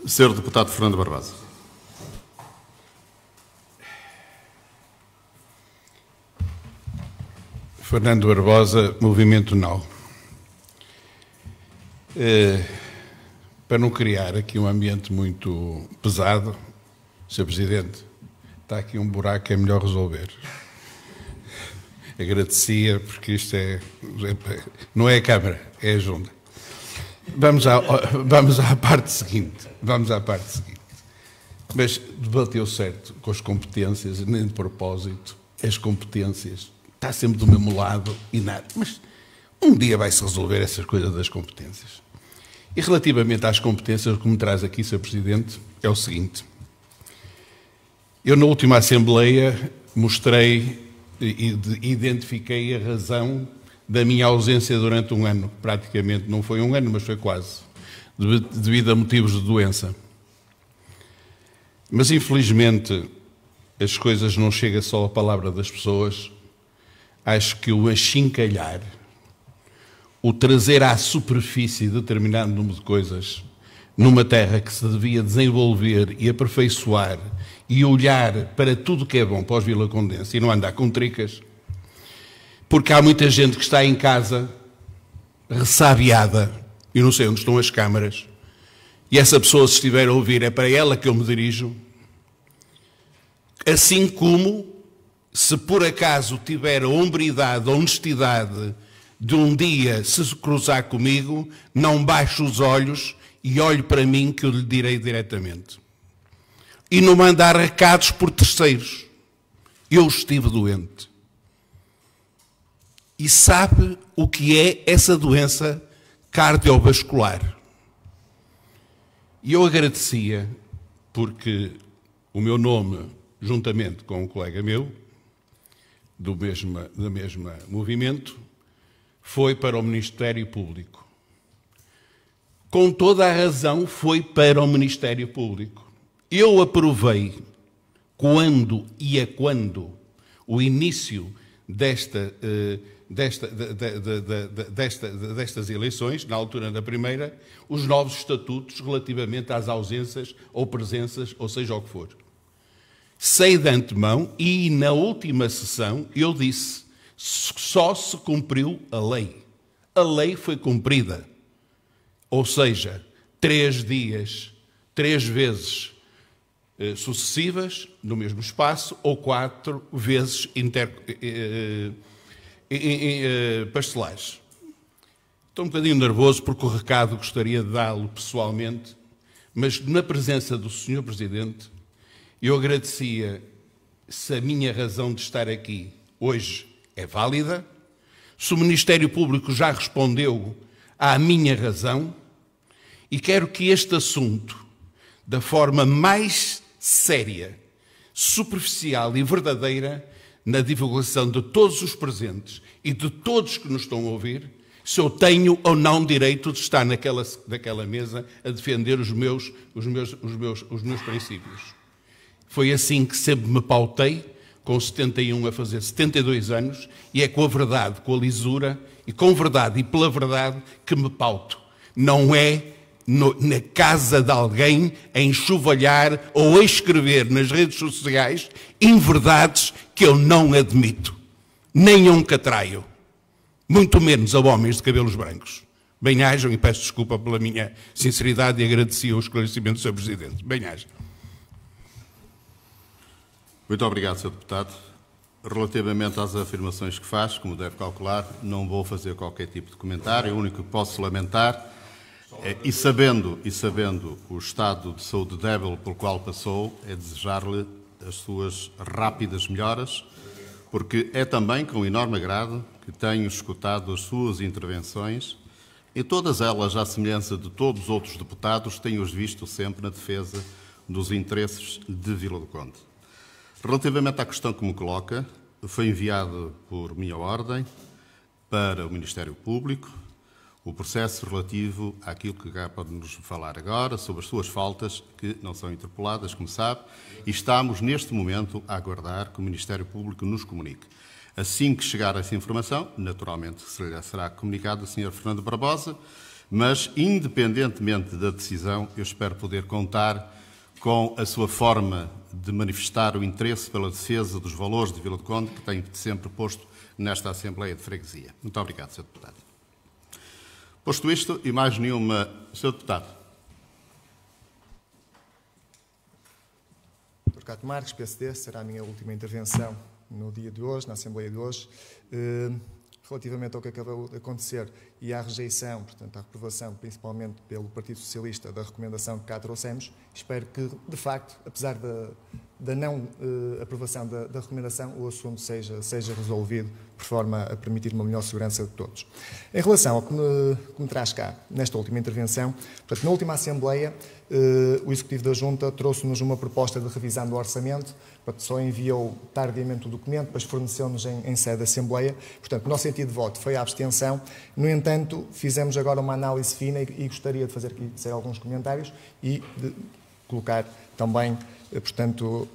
Sr. Deputado Fernando Barbosa.
Fernando Barbosa, Movimento Now. Para não criar aqui um ambiente muito pesado, Sr. Presidente, está aqui um buraco que é melhor resolver. Agradecia, porque isto não é a Câmara, é a Junta. Vamos à parte seguinte. Mas debateu certo com as competências, nem de propósito, as competências. Está sempre do mesmo lado e nada. Mas um dia vai-se resolver essas coisas das competências. E relativamente às competências, o que me traz aqui, Sr. Presidente, é o seguinte. Eu, na última Assembleia, mostrei e identifiquei a razão da minha ausência durante um ano. Praticamente não foi um ano, mas foi quase, devido a motivos de doença. Mas, infelizmente, as coisas não chegam só à palavra das pessoas. Acho que o achincalhar, o trazer à superfície determinado número de coisas numa terra que se devia desenvolver e aperfeiçoar e olhar para tudo que é bom para os vilacondenses e não andar com tricas, porque há muita gente que está em casa ressabiada, e não sei onde estão as câmaras, e essa pessoa, se estiver a ouvir, é para ela que eu me dirijo, assim como, se por acaso tiver a hombridade, a honestidade de um dia se cruzar comigo, não baixe os olhos e olhe para mim que eu lhe direi diretamente. E não mandar recados por terceiros. Eu estive doente. E sabe o que é essa doença cardiovascular? E eu agradecia, porque o meu nome, juntamente com um colega meu, do mesmo movimento, foi para o Ministério Público. Com toda a razão, foi para o Ministério Público. Eu aprovei, quando o início destas eleições, na altura da primeira, os novos estatutos relativamente às ausências ou presenças, ou seja o que for. Sei de antemão, e na última sessão eu disse, só se cumpriu a lei. A lei foi cumprida. Ou seja, 3 dias, 3 vezes, sucessivas no mesmo espaço ou 4 vezes pastelares. Estou um bocadinho nervoso porque o recado gostaria de dá-lo pessoalmente, mas na presença do Sr. Presidente, eu agradecia se a minha razão de estar aqui hoje é válida, se o Ministério Público já respondeu à minha razão, e quero que este assunto, da forma mais séria, superficial e verdadeira, na divulgação de todos os presentes e de todos que nos estão a ouvir, se eu tenho ou não direito de estar naquela mesa a defender os meus princípios. Foi assim que sempre me pautei, com 71 a fazer 72 anos, e é com a verdade, com a lisura, e com verdade e pela verdade que me pauto. Não é na casa de alguém a enxovalhar ou a escrever nas redes sociais inverdades que eu não admito. Nem a um catraio. Muito menos a homens de cabelos brancos. Bem-ajam, e peço desculpa pela minha sinceridade e agradeci o esclarecimento do Sr. Presidente. Bem-ajam.
Muito obrigado, Sr. Deputado. Relativamente às afirmações que faz, como deve calcular, não vou fazer qualquer tipo de comentário. O único que posso lamentar, e sabendo o estado de saúde débil pelo qual passou, é desejar-lhe as suas rápidas melhoras, porque é também com enorme agrado que tenho escutado as suas intervenções e todas elas, à semelhança de todos os outros deputados, tenho-os visto sempre na defesa dos interesses de Vila do Conde. Relativamente à questão que me coloca, foi enviado por minha ordem para o Ministério Público o processo relativo àquilo que cá pode nos falar agora, sobre as suas faltas, que não são interpeladas, como sabe, e estamos neste momento a aguardar que o Ministério Público nos comunique. Assim que chegar essa informação, naturalmente será comunicado ao Sr. Fernando Barbosa, mas independentemente da decisão, eu espero poder contar com a sua forma de manifestar o interesse pela defesa dos valores de Vila do Conde, que tem sempre posto nesta Assembleia de Freguesia. Muito obrigado, Sr. Deputado. Posto isto, e mais nenhuma... Sr. Deputado.
Dr. Cato Marques, PSD, será a minha última intervenção no dia de hoje, na Assembleia de hoje. Relativamente ao que acabou de acontecer e à rejeição, portanto, à reprovação, principalmente pelo Partido Socialista, da recomendação que cá trouxemos, espero que, de facto, apesar da não aprovação da recomendação, o assunto seja resolvido por forma a permitir uma melhor segurança de todos. Em relação ao que me traz cá, nesta última intervenção, portanto, na última Assembleia, o Executivo da Junta trouxe-nos uma proposta de revisão do orçamento, portanto, só enviou tardiamente o documento, depois forneceu-nos em sede da Assembleia. Portanto, o nosso sentido de voto foi a abstenção. No entanto, fizemos agora uma análise fina e gostaria de fazer aqui alguns comentários e de colocar também, portanto,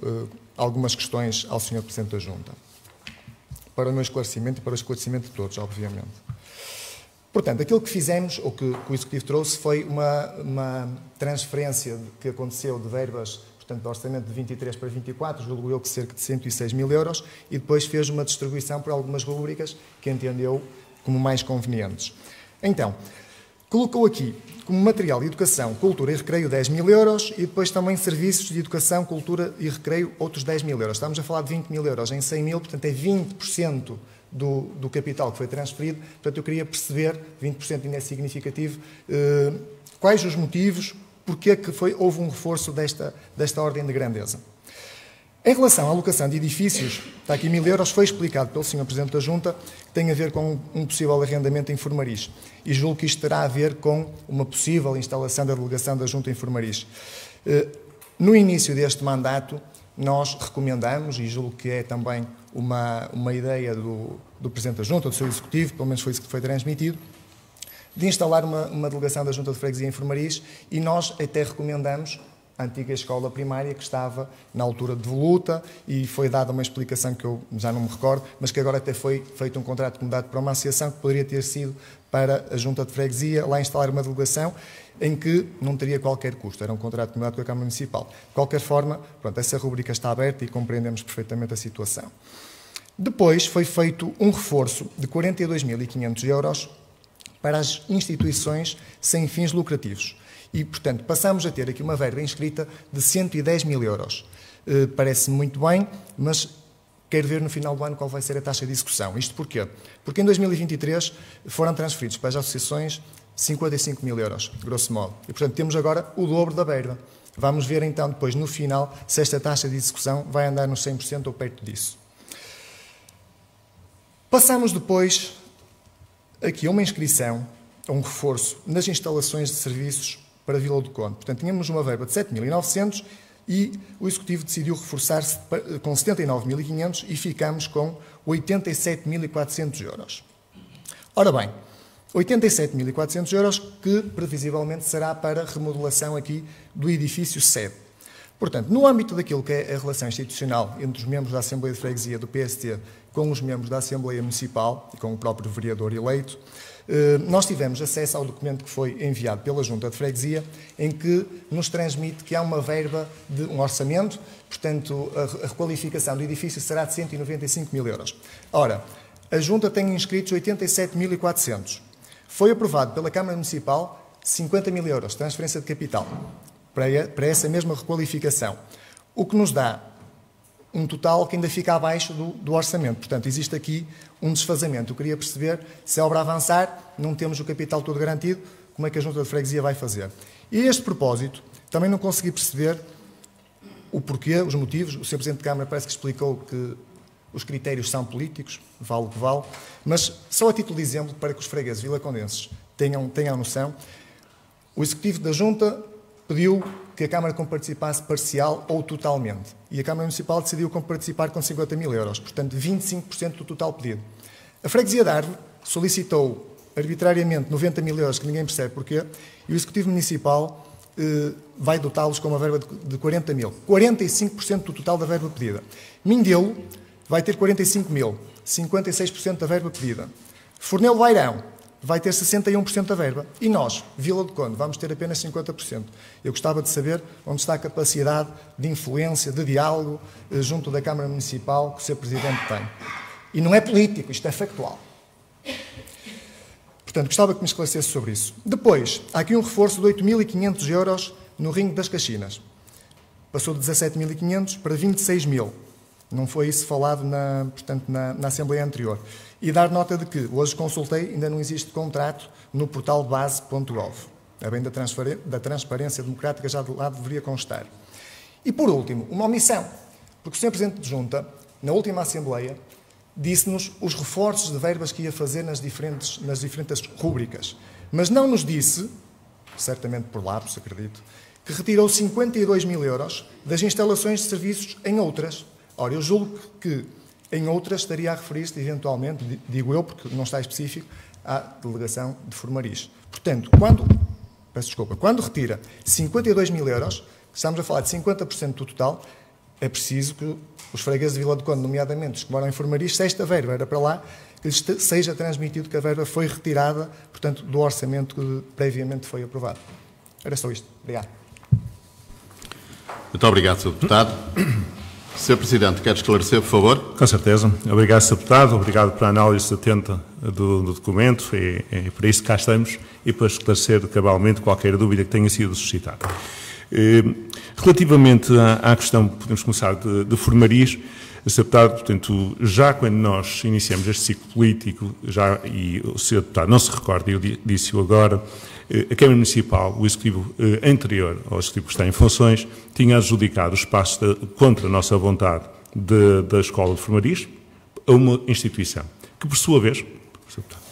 algumas questões ao Sr. Presidente da Junta, para o meu esclarecimento e para o esclarecimento de todos, obviamente. Portanto, aquilo que fizemos, ou que o Executivo trouxe, foi uma transferência que aconteceu de verbas, portanto, do orçamento de 23 para 24, julgo eu que cerca de 106 mil euros, e depois fez uma distribuição por algumas rúbricas que entendeu como mais convenientes. Então, colocou aqui como material de educação, cultura e recreio 10 mil euros e depois também serviços de educação, cultura e recreio outros 10 mil euros. Estamos a falar de 20 mil euros em 100 mil, portanto é 20% do capital que foi transferido. Portanto, eu queria perceber, 20% ainda é significativo, quais os motivos, porque é que houve um reforço desta ordem de grandeza. Em relação à alocação de edifícios, está aqui 1000 euros, foi explicado pelo Sr. Presidente da Junta, que tem a ver com um possível arrendamento em Formariz. E julgo que isto terá a ver com uma possível instalação da delegação da Junta em Formariz. No início deste mandato, nós recomendamos, e julgo que é também uma ideia do Presidente da Junta, do seu Executivo, pelo menos foi isso que foi transmitido, de instalar uma delegação da Junta de Freguesia em Formariz, e nós até recomendamos a antiga escola primária que estava na altura de voluta, e foi dada uma explicação que eu já não me recordo, mas que agora até foi feito um contrato de comunidade para uma associação que poderia ter sido para a Junta de Freguesia lá instalar uma delegação em que não teria qualquer custo, era um contrato de comunidade com a Câmara Municipal. De qualquer forma, pronto, essa rubrica está aberta e compreendemos perfeitamente a situação. Depois foi feito um reforço de 42.500 euros para as instituições sem fins lucrativos. E, portanto, passamos a ter aqui uma verba inscrita de 110 mil euros. Parece-me muito bem, mas quero ver no final do ano qual vai ser a taxa de execução. Isto porquê? Porque em 2023 foram transferidos para as associações 55 mil euros, grosso modo. E, portanto, temos agora o dobro da verba. Vamos ver, então, depois, no final, se esta taxa de execução vai andar nos 100% ou perto disso. Passamos depois aqui a uma inscrição, a um reforço nas instalações de serviços para a Vila do Conde. Portanto, tínhamos uma verba de 7.900 e o Executivo decidiu reforçar-se com 79.500 e ficamos com 87.400 euros. Ora bem, 87.400 euros que previsivelmente será para remodelação aqui do edifício sede. Portanto, no âmbito daquilo que é a relação institucional entre os membros da Assembleia de Freguesia do PST com os membros da Assembleia Municipal e com o próprio vereador eleito, nós tivemos acesso ao documento que foi enviado pela Junta de Freguesia, em que nos transmite que há uma verba de um orçamento, portanto, a requalificação do edifício será de 195 mil euros. Ora, a Junta tem inscritos 87.400. Foi aprovado pela Câmara Municipal 50 mil euros, transferência de capital, para essa mesma requalificação, o que nos dá um total que ainda fica abaixo do orçamento. Portanto, existe aqui um desfazamento. Eu queria perceber se a obra avançar, não temos o capital todo garantido, como é que a Junta de Freguesia vai fazer. E a este propósito, também não consegui perceber o porquê, os motivos. O Sr. Presidente de Câmara parece que explicou que os critérios são políticos, vale o que vale, mas só a título de exemplo, para que os fregueses vilacondenses tenham noção, o Executivo da Junta pediu que a Câmara comparticipasse parcial ou totalmente. E a Câmara Municipal decidiu comparticipar com 50 mil euros, portanto 25% do total pedido. A Freguesia de Árvore solicitou arbitrariamente 90 mil euros, que ninguém percebe porquê, e o Executivo Municipal vai dotá-los com uma verba de 40 mil. 45% do total da verba pedida. Mindelo vai ter 45 mil, 56% da verba pedida. Fornelo Bairão vai ter 61% da verba. E nós, Vila do Conde, vamos ter apenas 50%. Eu gostava de saber onde está a capacidade de influência, de diálogo junto da Câmara Municipal que o Sr. Presidente tem. E não é político, isto é factual. Portanto, gostava que me esclarecesse sobre isso. Depois, há aqui um reforço de 8.500 euros no Ringue das Caxinas. Passou de 17.500 para 26 mil. Não foi isso falado na Assembleia anterior. E dar nota de que, hoje consultei, ainda não existe contrato no portal base.gov. A bem da transparência democrática já de lá deveria constar. E, por último, uma omissão. Porque o Sr. Presidente de Junta, na última Assembleia, disse-nos os reforços de verbas que ia fazer nas diferentes rúbricas. Mas não nos disse, certamente por lápis, acredito, que retirou 52 mil euros das instalações de serviços em outras. Ora, eu julgo que em outras estaria a referir-se, eventualmente, digo eu, porque não está específico, à delegação de Formariz. Portanto, quando retira 52 mil euros, estamos a falar de 50% do total, é preciso que os fregueses de Vila do Conde, nomeadamente os que moram em Formariz, se esta verba era para lá, que lhes seja transmitido que a verba foi retirada, portanto, do orçamento que previamente foi aprovado. Era só isto. Obrigado.
Muito obrigado, Sr. Deputado. Sr. Presidente, quer esclarecer, por favor?
Com certeza. Obrigado, Sr. Deputado. Obrigado pela análise atenta do documento. É para isso que cá estamos e para esclarecer cabalmente qualquer dúvida que tenha sido suscitada. Relativamente à questão, podemos começar de Formariz, Sr. Deputado, portanto, já quando nós iniciamos este ciclo político, e o Sr. Deputado não se recorda, eu disse-o agora, a Câmara Municipal, o Executivo anterior ao Executivo que está em funções, tinha adjudicado o espaço contra a nossa vontade da Escola de Formariz a uma instituição, que por sua vez,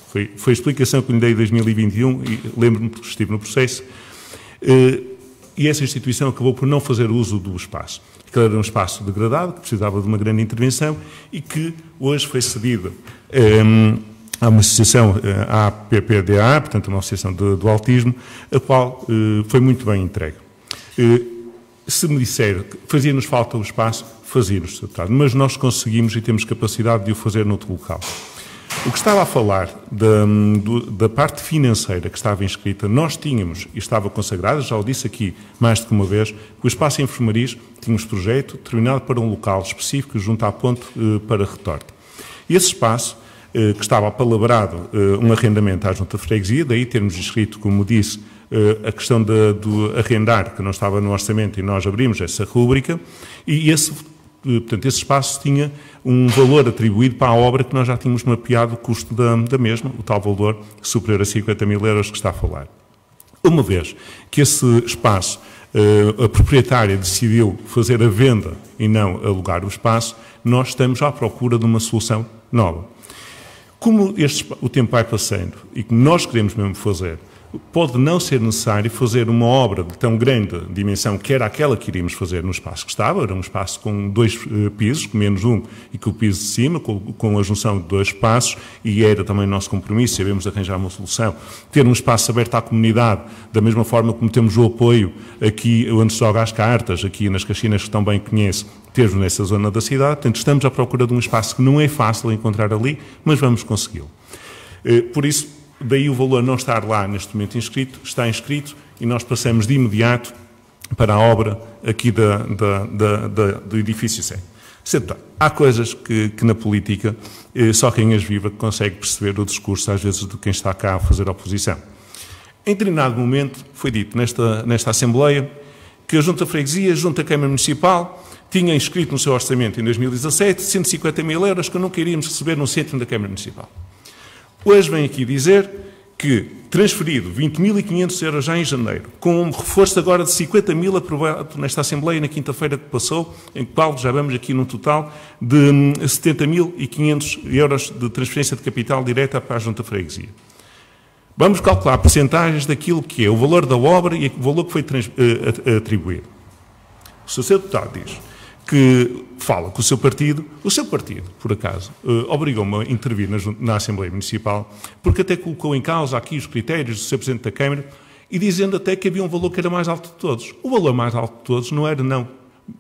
foi a explicação que lhe dei em 2021, e lembro-me que estive no processo, e essa instituição acabou por não fazer uso do espaço. Que era um espaço degradado, que precisava de uma grande intervenção e que hoje foi cedido a uma associação, a APPDA, portanto uma associação do autismo, a qual foi muito bem entregue. Se me disser que fazia-nos falta o espaço, fazia-nos, Sr. Deputado, mas nós conseguimos e temos capacidade de o fazer noutro local. O que estava a falar da parte financeira que estava inscrita, nós tínhamos, e estava consagrado, já o disse aqui mais do que uma vez, que o espaço em Formariz tínhamos projeto determinado para um local específico junto à ponte para retorte. E esse espaço, que estava apalabrado um arrendamento à Junta de Freguesia, daí termos inscrito, como disse, a questão do arrendar, que não estava no orçamento, e nós abrimos essa rúbrica, e portanto, esse espaço tinha um valor atribuído para a obra que nós já tínhamos mapeado o custo da mesma, o tal valor superior a 50 mil euros que está a falar. Uma vez que esse espaço, a proprietária decidiu fazer a venda e não alugar o espaço, nós estamos à procura de uma solução nova. Como o tempo vai passando e como nós queremos mesmo fazer, pode não ser necessário fazer uma obra de tão grande dimensão que era aquela que iríamos fazer no espaço que estava, era um espaço com 2 pisos, menos um, e com o piso de cima, com a junção de 2 espaços, e era também o nosso compromisso, sabemos arranjar uma solução, ter um espaço aberto à comunidade, da mesma forma como temos o apoio aqui onde se joga as cartas, aqui nas Caxinas, que também conhece, temos nessa zona da cidade. Portanto, estamos à procura de um espaço que não é fácil encontrar ali, mas vamos consegui-lo. Por isso, daí o valor não estar lá neste momento inscrito, está inscrito, e nós passamos de imediato para a obra aqui do edifício 7. Há coisas que na política só quem as vive consegue perceber o discurso, às vezes, de quem está cá a fazer oposição. Em determinado momento foi dito nesta Assembleia que a Junta de Freguesia, a Junta da Câmara Municipal, tinha inscrito no seu orçamento em 2017 150 mil euros que nunca iríamos receber no centro da Câmara Municipal. Hoje vem aqui dizer que, transferido 20.500 euros já em janeiro, com um reforço agora de 50 mil aprovado nesta Assembleia na quinta-feira que passou, em qual já vamos aqui num total de 70.500 euros de transferência de capital direta para a Junta de Freguesia. Vamos calcular percentagens daquilo que é o valor da obra e o valor que foi atribuído. O Sr. Deputado diz que fala com o seu partido, por acaso, obrigou-me a intervir na Assembleia Municipal, porque até colocou em causa aqui os critérios do Sr. Presidente da Câmara, e dizendo até que havia um valor que era mais alto de todos. O valor mais alto de todos não era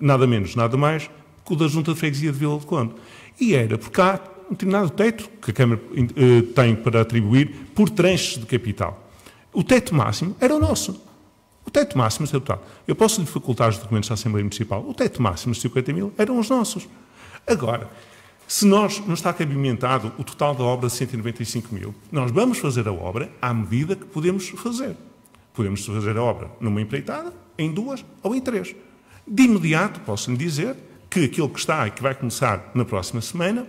nada menos, nada mais, que o da Junta de Freguesia de Vila do Conde. E era porque há um determinado teto que a Câmara tem para atribuir por tranches de capital. O teto máximo era o nosso. O teto máximo, Sr. Deputado, eu posso lhe facultar os documentos da Assembleia Municipal, o teto máximo de 50 mil eram os nossos. Agora, se não está cabimentado o total da obra de 195 mil, nós vamos fazer a obra à medida que podemos fazer. Podemos fazer a obra numa empreitada, em 2 ou em 3. De imediato, posso lhe dizer que aquilo que está e que vai começar na próxima semana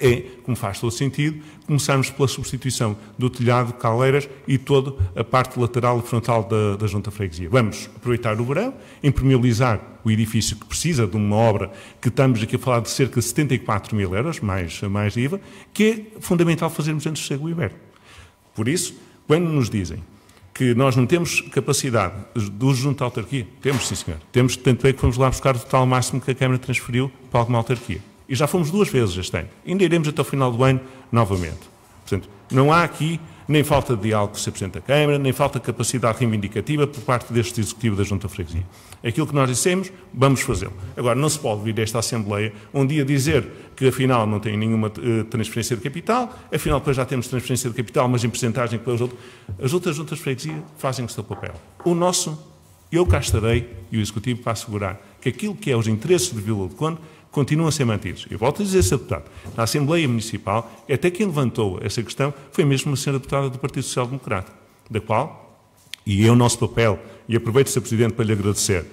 é, como faz todo sentido, começarmos pela substituição do telhado, caleiras e toda a parte lateral e frontal da Junta de Freguesia. Vamos aproveitar o verão, impermeabilizar o edifício que precisa de uma obra que estamos aqui a falar de cerca de 74 mil euros, mais IVA, que é fundamental fazermos antes de chegar o inverno. Por isso, quando nos dizem que nós não temos capacidade de uso junto à autarquia, temos, sim senhor. Temos, tanto é que fomos lá buscar o total máximo que a Câmara transferiu para alguma autarquia. E já fomos 2 vezes este ano. Ainda iremos até o final do ano novamente. Portanto, não há aqui nem falta de diálogo com o Sr. Presidente da Câmara, nem falta de capacidade reivindicativa por parte deste Executivo da Junta de Freguesia. Aquilo que nós dissemos, vamos fazê-lo. Agora, não se pode vir a esta Assembleia um dia dizer que afinal não tem nenhuma transferência de capital, afinal depois já temos transferência de capital, mas em percentagem que as outras Juntas de Freguesia fazem o seu papel. O nosso, eu cá estarei, e o Executivo, para assegurar que aquilo que é os interesses de Vila do Conde continuam a ser mantidos. Eu volto a dizer, Sr. Deputado, na Assembleia Municipal, até quem levantou essa questão foi mesmo uma senhora deputada do Partido Social Democrata, da qual, e é o nosso papel, e aproveito, Sr. Presidente, para lhe agradecer,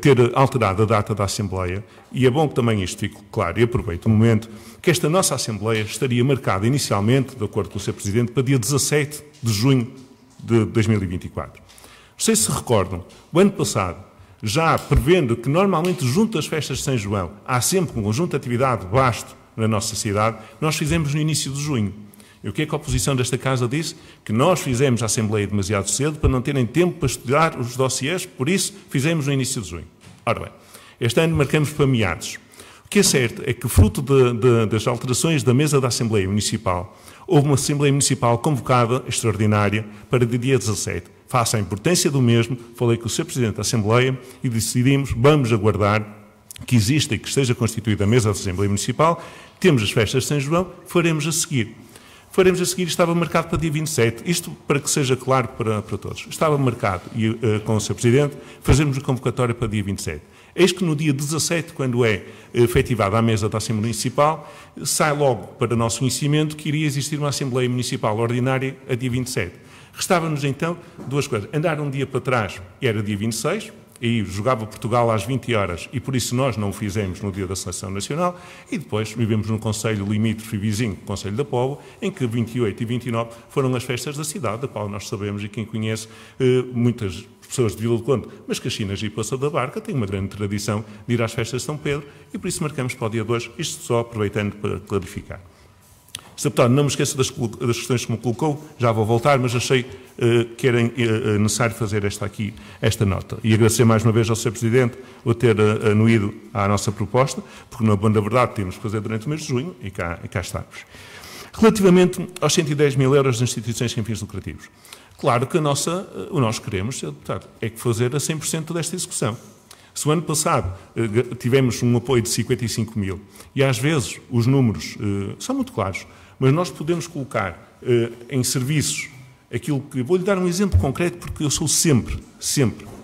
ter alterado a data da Assembleia, e é bom que também isto fique claro, e aproveito o momento, que esta nossa Assembleia estaria marcada inicialmente, de acordo com o Sr. Presidente, para dia 17 de junho de 2024. Não sei se recordam, o ano passado, já prevendo que normalmente junto às festas de São João há sempre um conjunto de atividade vasto na nossa cidade, nós fizemos no início de junho. E o que é que a oposição desta Casa disse? Que nós fizemos a Assembleia demasiado cedo para não terem tempo para estudar os dossiês, por isso fizemos no início de junho. Ora bem, este ano marcamos para meados. O que é certo é que, fruto das alterações da mesa da Assembleia Municipal, houve uma Assembleia Municipal convocada extraordinária para dia 17. Face à importância do mesmo, falei com o Sr. Presidente da Assembleia e decidimos, vamos aguardar que exista e que esteja constituída a mesa da Assembleia Municipal, temos as festas de São João, faremos a seguir. Faremos a seguir, estava marcado para dia 27, isto para que seja claro para todos. Estava marcado, com o Sr. Presidente, fazermos a convocatória para dia 27. Eis que no dia 17, quando é efetivada a mesa da Assembleia Municipal, sai logo para o nosso conhecimento que iria existir uma Assembleia Municipal ordinária a dia 27. Restava-nos então duas coisas. Andar um dia para trás, era dia 26, e jogava Portugal às 20 horas, e por isso nós não o fizemos no dia da Seleção Nacional, e depois vivemos num concelho limítrofe e vizinho, o Concelho da Póvoa, em que 28 e 29 foram as festas da cidade, da qual nós sabemos, e quem conhece, muitas pessoas de Vila do Conde, mas Caxinas e Poça da Barca têm uma grande tradição de ir às festas de São Pedro, e por isso marcamos para o dia 2, isto só aproveitando para clarificar. Sr. Deputado, não me esqueço das questões que me colocou, já vou voltar, mas achei que era necessário fazer esta nota. E agradecer mais uma vez ao Sr. Presidente o ter anuído à nossa proposta, porque, na boa verdade, temos que fazer durante o mês de junho, e cá estamos. Relativamente aos 110 mil euros das instituições sem fins lucrativos, claro que o nós queremos, Sr. Deputado, é que fazer a 100% desta execução. Se o ano passado tivemos um apoio de 55 mil, e às vezes os números são muito claros, mas nós podemos colocar em serviços aquilo que... Vou-lhe dar um exemplo concreto, porque eu sou sempre,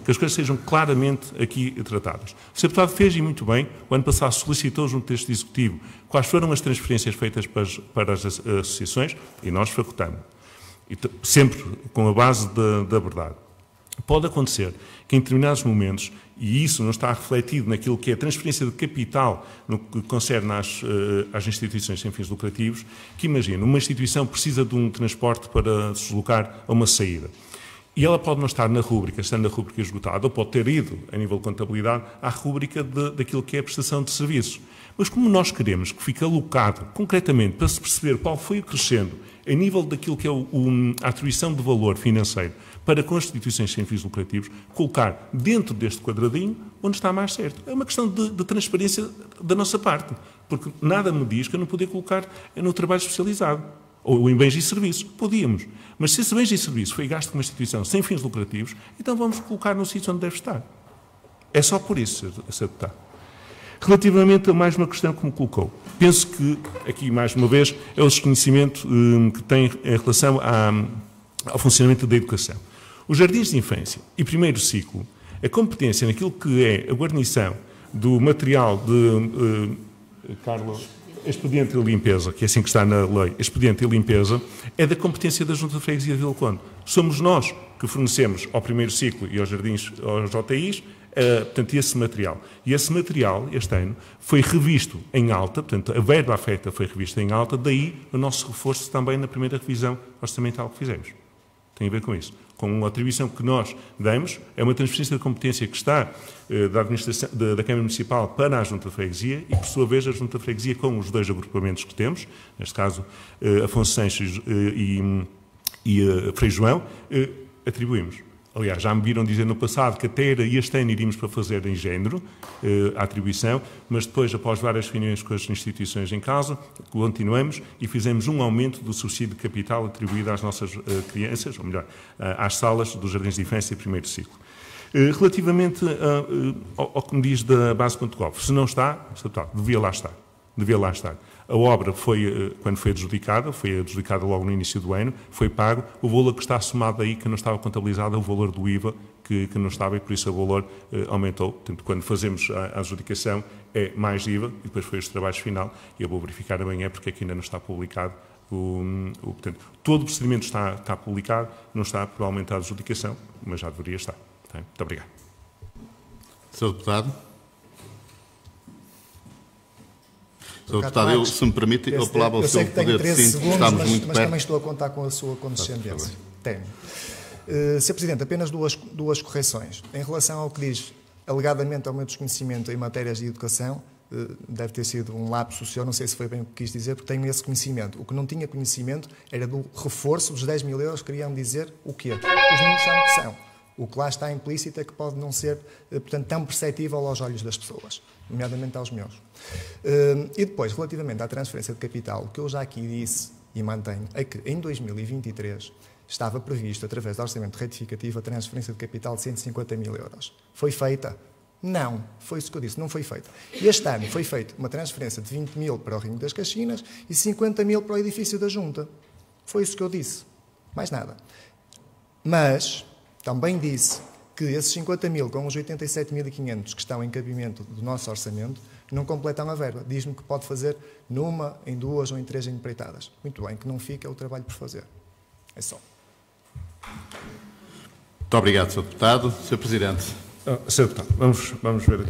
que as coisas sejam claramente aqui tratadas. O Sr. Deputado fez, e muito bem, o ano passado solicitou junto deste Executivo quais foram as transferências feitas para as associações, e nós facultamos. E sempre com a base da verdade. Pode acontecer que em determinados momentos, e isso não está refletido naquilo que é a transferência de capital no que concerne às instituições sem fins lucrativos, que imagina, uma instituição precisa de um transporte para se deslocar a uma saída. E ela pode não estar na rúbrica, estando na rúbrica esgotada, ou pode ter ido, a nível de contabilidade, à rúbrica daquilo que é a prestação de serviços. Mas como nós queremos que fique alocado, concretamente, para se perceber qual foi o crescendo, a nível daquilo que é a atribuição de valor financeiro para constituições sem fins lucrativos, colocar dentro deste quadradinho onde está mais certo. É uma questão de transparência da nossa parte, porque nada me diz que eu não podia colocar no trabalho especializado, ou em bens e serviços. Podíamos. Mas se esse bens e serviços foi gasto com uma instituição sem fins lucrativos, então vamos colocar no sítio onde deve estar. É só por isso, Sr. Deputado. Relativamente a mais uma questão que me colocou, penso que, aqui mais uma vez, é o desconhecimento que tem em relação ao funcionamento da educação. Os jardins de infância e primeiro ciclo, a competência naquilo que é a guarnição do material de expediente e limpeza, que é assim que está na lei, expediente e limpeza, é da competência da Junta de Freguesia de Vila do Conde. Somos nós que fornecemos ao primeiro ciclo e aos jardins, aos JTIs, portanto, esse material. E esse material, este ano, foi revisto em alta, portanto, a verba afeta foi revista em alta, daí o nosso reforço também na primeira revisão orçamental que fizemos. Tem a ver com isso. Com uma atribuição que nós damos, é uma transferência de competência que está da administração da Câmara Municipal para a Junta de Freguesia e, por sua vez, a Junta de Freguesia, com os dois agrupamentos que temos, neste caso, Afonso Sanches e Frei João, atribuímos. Aliás, já me viram dizer no passado que até este ano iríamos para fazer em género a atribuição, mas depois, após várias reuniões com as instituições em causa, continuamos e fizemos um aumento do subsídio de capital atribuído às nossas crianças, ou melhor, às salas dos jardins de infância e primeiro ciclo. Relativamente ao que me diz da base.gov, se não está, devia lá estar. Devia lá estar. A obra, quando foi adjudicada logo no início do ano, foi pago. O valor que está somado aí, que não estava contabilizado, é o valor do IVA, que não estava, e por isso o valor aumentou. Portanto, quando fazemos a adjudicação, é mais IVA, e depois foi os trabalhos final, e eu vou verificar amanhã, porque aqui ainda não está publicado. Portanto, todo o procedimento está publicado, não está provavelmente a adjudicação, mas já deveria estar. Muito obrigado.
Sr. Deputado. Sr. Deputado, se me permite, eu apelava ao seu poder de síntese, estamos muito perto.
Mas também estou a contar com a sua condescendência. Tenho. Sr. Presidente, apenas duas correções. Em relação ao que diz, alegadamente, ao meu desconhecimento em matérias de educação, deve ter sido um lapso seu, não sei se foi bem o que quis dizer, porque tenho esse conhecimento. O que não tinha conhecimento era do reforço dos 10 mil euros, queriam dizer o quê? Os números são o que são. O que lá está implícito é que pode não ser, portanto, tão perceptível aos olhos das pessoas, nomeadamente aos meus. E depois, relativamente à transferência de capital, o que eu já aqui disse e mantenho é que em 2023 estava previsto, através do orçamento retificativo, a transferência de capital de 150 mil euros. Foi feita? Não. Foi isso que eu disse, não foi feita. Este ano foi feita uma transferência de 20 mil para o Ringue das Caxinas e 50 mil para o edifício da Junta. Foi isso que eu disse. Mais nada. Mas também disse que esses 50 mil, com os 87.500 que estão em cabimento do nosso orçamento, não completam a verba. Diz-me que pode fazer numa, em duas ou em três empreitadas. Muito bem, que não fica o trabalho por fazer. É só.
Muito obrigado, Sr. Deputado. Sr. Presidente.
Sr. Deputado, vamos ver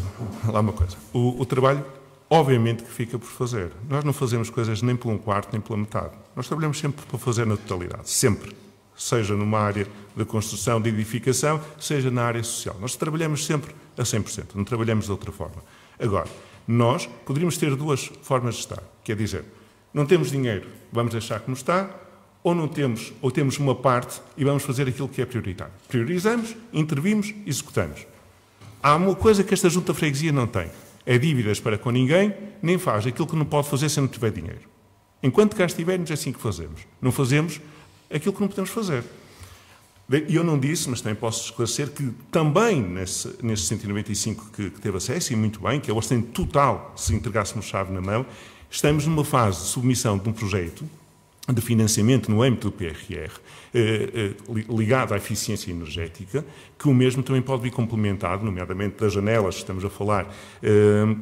lá uma coisa. O trabalho, obviamente, que fica por fazer. Nós não fazemos coisas nem por um quarto, nem pela metade. Nós trabalhamos sempre para fazer na totalidade. Sempre. Seja numa área de construção, de edificação, seja na área social. Nós trabalhamos sempre a 100%. Não trabalhamos de outra forma. Agora, nós poderíamos ter duas formas de estar. Quer dizer, não temos dinheiro, vamos deixar como está, ou não temos, ou temos uma parte e vamos fazer aquilo que é prioritário. Priorizamos, intervimos, executamos. Há uma coisa que esta Junta de Freguesia não tem. É dívidas para com ninguém, nem faz aquilo que não pode fazer se não tiver dinheiro. Enquanto cá estivermos, é assim que fazemos. Não fazemos aquilo que não podemos fazer. E eu não disse, mas também posso esclarecer que também nesse 195 que teve acesso, e muito bem, que é o orçamento total, se entregássemos chave na mão, estamos numa fase de submissão de um projeto de financiamento no âmbito do PRR, ligado à eficiência energética, que o mesmo também pode vir complementado, nomeadamente das janelas que estamos a falar,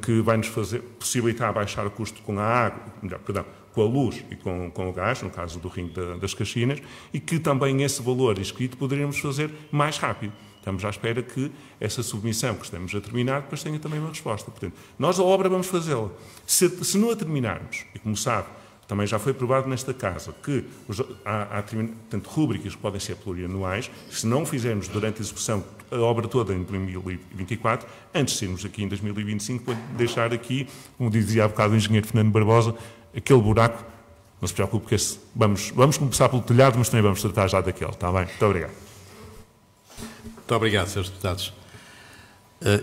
que vai nos possibilitar baixar o custo com a água, com a luz e com o gás, no caso do Ringue das Caxinas, e que também esse valor inscrito poderíamos fazer mais rápido. Estamos à espera que essa submissão que estamos a terminar depois tenha também uma resposta. Portanto, nós a obra vamos fazê-la. Se não a terminarmos, e como sabe, também já foi provado nesta casa que há tanto rúbricas que podem ser plurianuais, se não fizermos durante a execução a obra toda em 2024, antes de sermos aqui em 2025, pode deixar aqui, como dizia há bocado o engenheiro Fernando Barbosa, aquele buraco, não se preocupe, que vamos começar pelo telhado, mas também vamos tratar já daquele, está bem? Muito obrigado.
Muito obrigado, Srs. Deputados.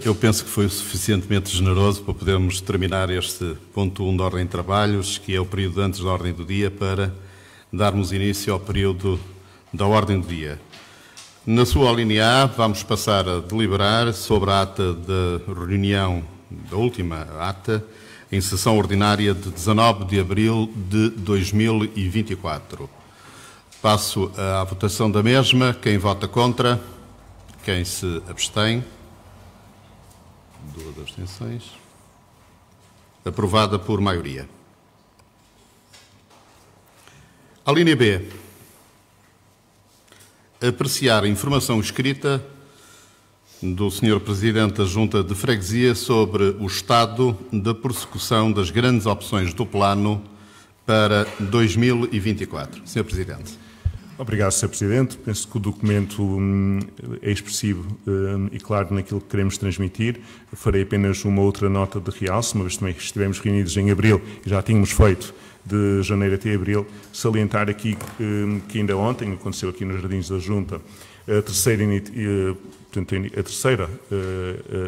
Eu penso que foi o suficientemente generoso para podermos terminar este ponto 1 da ordem de trabalhos, que é o período antes da ordem do dia, para darmos início ao período da ordem do dia. Na sua linha A, vamos passar a deliberar sobre a ata da reunião, da última ata, em sessão ordinária de 19 de abril de 2024. Passo à votação da mesma. Quem vota contra? Quem se abstém? 2 abstenções. Aprovada por maioria. A linha B. Apreciar a informação escrita do Sr. Presidente da Junta de Freguesia sobre o estado da prossecução das grandes opções do plano para 2024. Sr. Presidente.
Obrigado, Sr. Presidente. Penso que o documento é expressivo e claro naquilo que queremos transmitir. Farei apenas uma outra nota de realce, uma vez também que estivemos reunidos em abril e já tínhamos feito de janeiro até abril, salientar aqui que ainda ontem aconteceu aqui nos Jardins da Junta a terceira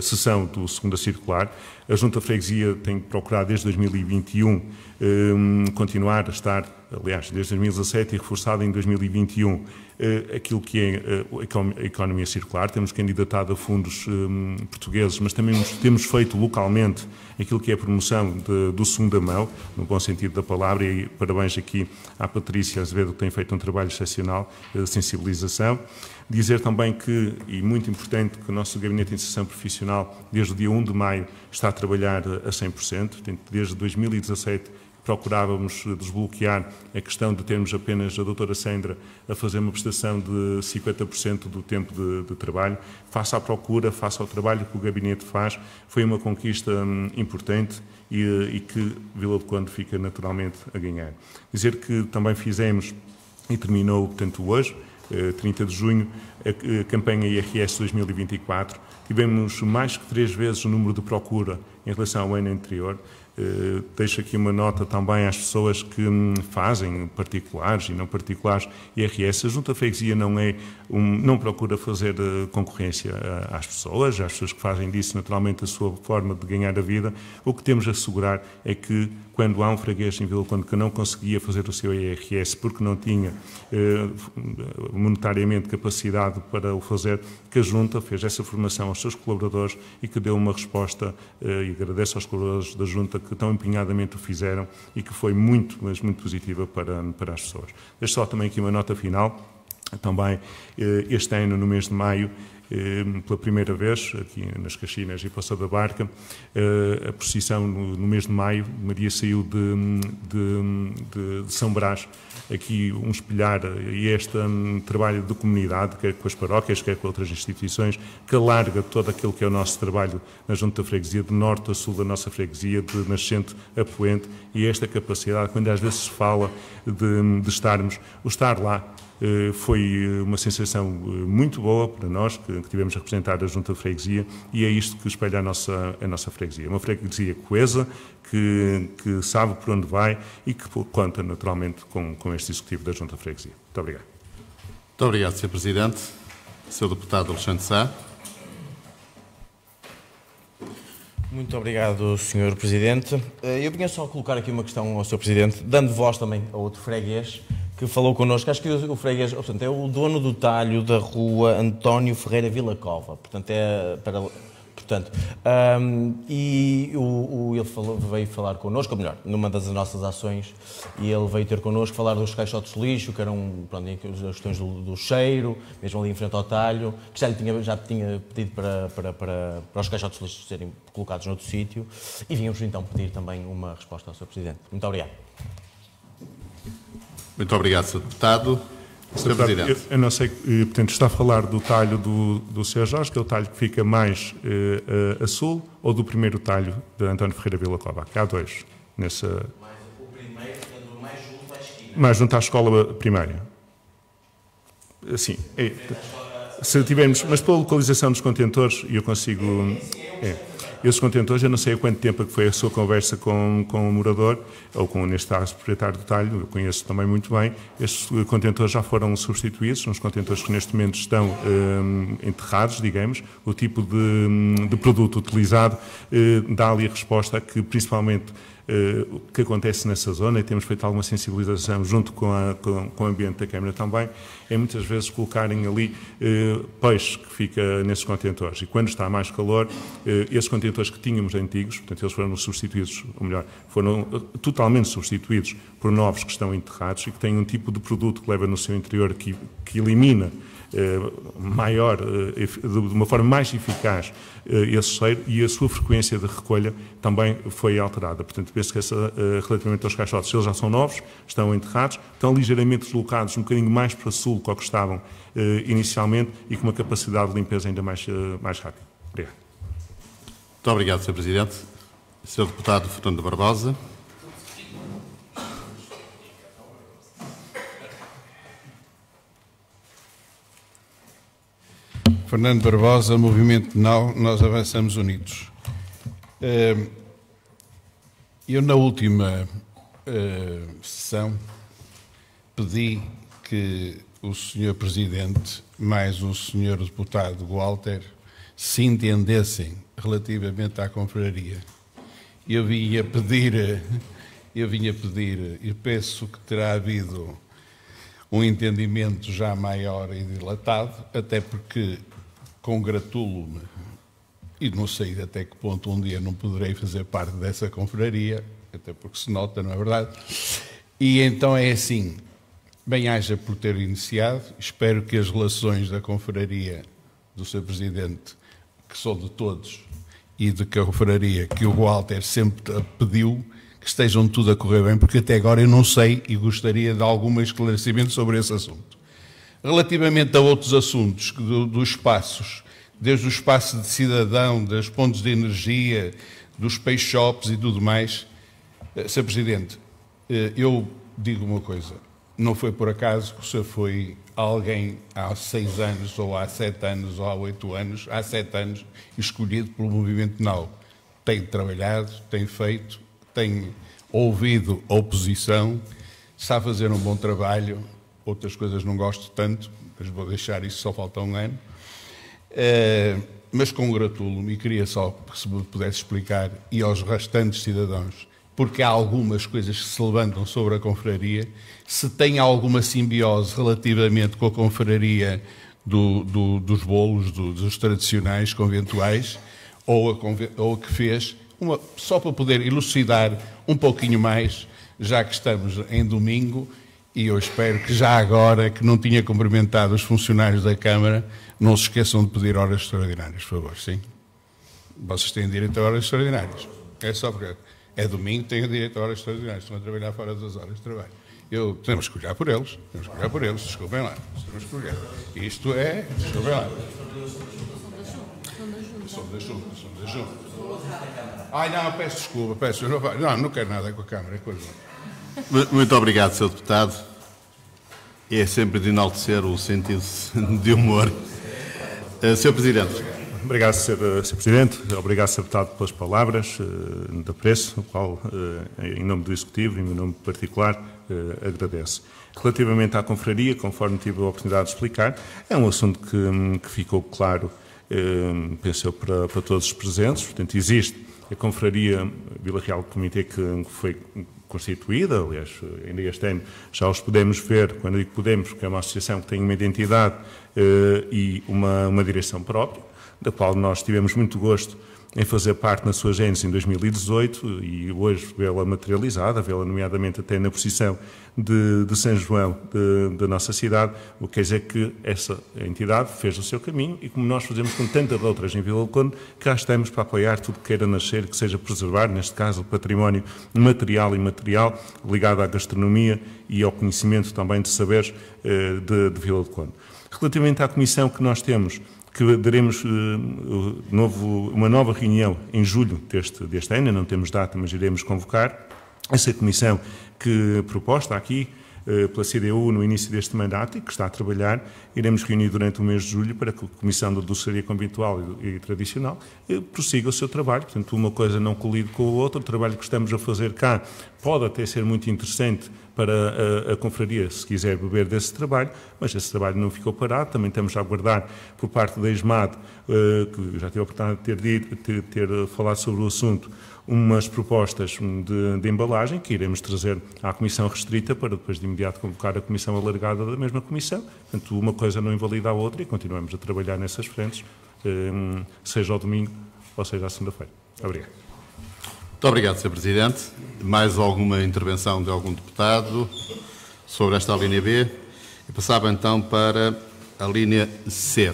sessão do segunda circular. A Junta de Freguesia tem procurado desde 2021 continuar a estar, aliás, desde 2017 e reforçado em 2021, aquilo que é a economia circular. Temos candidatado a fundos portugueses, mas também temos feito localmente aquilo que é a promoção do segunda mão, no bom sentido da palavra, e parabéns aqui à Patrícia Azevedo, que tem feito um trabalho excepcional de sensibilização. Dizer também que, e muito importante, que o nosso Gabinete de Inserção Profissional, desde o dia 1 de maio, está a trabalhar a 100%. Portanto, desde 2017 procurávamos desbloquear a questão de termos apenas a doutora Sandra a fazer uma prestação de 50% do tempo de trabalho. Face à procura, face ao trabalho que o Gabinete faz, foi uma conquista importante e que Vila do Conde fica naturalmente a ganhar. Dizer que também fizemos, e terminou, portanto, hoje, 30 de junho, a campanha IRS 2024. Tivemos mais que 3 vezes o número de procura em relação ao ano anterior. Deixo aqui uma nota também às pessoas que fazem, particulares e não particulares, IRS. A Junta de Freguesia não procura fazer concorrência às pessoas que fazem disso naturalmente a sua forma de ganhar a vida. O que temos a assegurar é que quando há um freguês em Vila do Conde que não conseguia fazer o seu IRS porque não tinha monetariamente capacidade para o fazer, que a Junta fez essa formação aos seus colaboradores e que deu uma resposta, e agradeço aos colaboradores da Junta que tão empenhadamente o fizeram e que foi muito, mas muito positiva para as pessoas. Deixo só também aqui uma nota final. Também este ano, no mês de maio, pela primeira vez, aqui nas Caxinas e Poça da Barca, a procissão no mês de maio. Maria saiu de São Brás, aqui um espelhar este trabalho de comunidade, quer com as paróquias, quer com outras instituições, que alarga todo aquilo que é o nosso trabalho na Junta da Freguesia, de norte a sul da nossa freguesia, de nascente a poente, e esta capacidade, quando às vezes se fala de estarmos, o estar lá, foi uma sensação muito boa para nós, que tivemos a representar a Junta de Freguesia, e é isto que espelha a nossa freguesia. Uma freguesia coesa, que sabe por onde vai e que conta naturalmente com este Executivo da Junta de Freguesia. Muito obrigado.
Muito obrigado, Sr. Presidente. Sr. Deputado Alexandre Sá.
Muito obrigado, Sr. Presidente. Eu vinha só colocar aqui uma questão ao Sr. Presidente, dando voz também a outro freguês que falou connosco. Acho que o freguês, portanto, é o dono do talho da rua António Ferreira Vila Cova. Portanto, ele veio falar connosco, ou melhor, numa das nossas ações, e ele veio ter connosco falar dos caixotes de lixo, que eram, pronto, as questões do cheiro, mesmo ali em frente ao talho, que já tinha pedido para os caixotes de lixo serem colocados noutro sítio, e vínhamos então pedir também uma resposta ao Sr. Presidente. Muito obrigado.
Muito obrigado, Sr. Deputado. Sr. Presidente.
Eu não sei, portanto, está a falar do talho do Sr. Jorge, que é o talho que fica mais a sul, ou do primeiro talho de António Ferreira Vila Cova? Que há dois. O
primeiro, sendo mais junto à esquina.
Mais junto à escola primária. Sim. Se tivermos, mas pela localização dos contentores, eu consigo... Esses contentores, eu não sei há quanto tempo que foi a sua conversa com o morador, ou com, neste caso, o proprietário do talho, eu conheço também muito bem. Estes contentores já foram substituídos, são os contentores que neste momento estão enterrados, digamos. O tipo de produto utilizado dá ali a resposta a que, principalmente, o que acontece nessa zona, e temos feito alguma sensibilização junto com o ambiente da Câmara também, é muitas vezes colocarem ali peixe que fica nesses contentores. E quando está mais calor, esses contentores que tínhamos antigos, portanto, eles foram substituídos, ou melhor, foram totalmente substituídos por novos que estão enterrados e que têm um tipo de produto que leva no seu interior que elimina de uma forma mais eficaz esse cheiro, e a sua frequência de recolha também foi alterada. Portanto, penso que relativamente aos caixotes, eles já são novos, estão enterrados, estão ligeiramente deslocados um bocadinho mais para sul do que estavam inicialmente, e com uma capacidade de limpeza ainda mais rápida. Obrigado.
Muito obrigado, Sr. Presidente. Sr. Deputado Fernando Barbosa.
Fernando Barbosa, Movimento NAU, nós avançamos unidos. Eu, na última sessão, pedi que o Sr. Presidente, mais o Sr. Deputado Walter, se entendessem relativamente à confraria. Eu vinha pedir, e penso que terá havido um entendimento já maior e dilatado, até porque congratulo-me, e não sei até que ponto um dia não poderei fazer parte dessa confraria, até porque se nota, não é verdade? E então é assim, bem-aja por ter iniciado, espero que as relações da confraria do Sr. Presidente, que são de todos, e de confraria que o Walter sempre pediu, que estejam tudo a correr bem, porque até agora eu não sei e gostaria de algum esclarecimento sobre esse assunto. Relativamente a outros assuntos dos espaços, desde o espaço de cidadão, dos pontos de energia, dos pay shops e tudo mais, Sr. Presidente, eu digo uma coisa, não foi por acaso que o senhor foi alguém há 6 anos, ou há 7 anos, ou há 8 anos, há 7 anos, escolhido pelo Movimento NAU. Tem trabalhado, tem feito, tem ouvido a oposição, sabe fazer um bom trabalho, outras coisas não gosto tanto, mas vou deixar isso, só falta um ano. Mas congratulo-me e queria só que se me pudesse explicar, e aos restantes cidadãos, porque há algumas coisas que se levantam sobre a confraria, se tem alguma simbiose relativamente com a confraria dos bolos, dos tradicionais conventuais, ou a que fez, só para poder elucidar um pouquinho mais, já que estamos em domingo, E eu espero que já agora, que não tinha cumprimentado os funcionários da Câmara, não se esqueçam de pedir horas extraordinárias, por favor, sim? Vocês têm direito a horas extraordinárias. É só porque é domingo, têm direito a horas extraordinárias. Estão a trabalhar fora das horas de trabalho. Temos que olhar por eles. Desculpem lá. Temos que olhar. Isto é... Desculpem lá. São da junta. Ai, não, peço desculpa. Não quero nada com a Câmara. É coisa.
Muito obrigado, Sr. Deputado. É sempre de enaltecer o sentido de humor. Sr. Presidente.
Obrigado, Sr. Presidente. Obrigado, Sr. Deputado, pelas palavras de apreço, o qual, em nome do Executivo e em meu nome particular, agradeço. Relativamente à confraria, conforme tive a oportunidade de explicar, é um assunto que ficou claro, penso eu, para todos os presentes. Portanto, existe a confraria Vila Real Comitê que foi constituída, aliás, ainda este ano já os podemos ver, quando digo podemos, porque é uma associação que tem uma identidade e uma direção própria, da qual nós tivemos muito gosto em fazer parte na sua gênese em 2018 e hoje vê-la materializada, vê-la nomeadamente até na posição de São João da nossa cidade, o que quer dizer que essa entidade fez o seu caminho e como nós fazemos com tantas outras em Vila do Conde, cá estamos para apoiar tudo que queira nascer, que seja preservar, neste caso, o património material e imaterial ligado à gastronomia e ao conhecimento também de saberes de Vila do Conde. Relativamente à comissão que nós temos, que daremos uma nova reunião em julho deste ano, não temos data, mas iremos convocar essa comissão que proposta aqui pela CDU no início deste mandato e que está a trabalhar, iremos reunir durante o mês de julho para que a Comissão da Doçaria Conventual e Tradicional prossiga o seu trabalho. Portanto, uma coisa não colide com a outra. O trabalho que estamos a fazer cá pode até ser muito interessante para a confraria, se quiser beber desse trabalho, mas esse trabalho não ficou parado. Também estamos a aguardar por parte da ESMAD, que já tive a oportunidade de ter falado sobre o assunto, umas propostas de embalagem que iremos trazer à Comissão Restrita para depois de imediato convocar a Comissão Alargada da mesma Comissão. Portanto, uma coisa não invalida a outra e continuamos a trabalhar nessas frentes, seja ao domingo ou seja à segunda-feira. Obrigado.
Muito obrigado, Sr. Presidente. Mais alguma intervenção de algum deputado sobre esta linha B? E passava então para a linha C.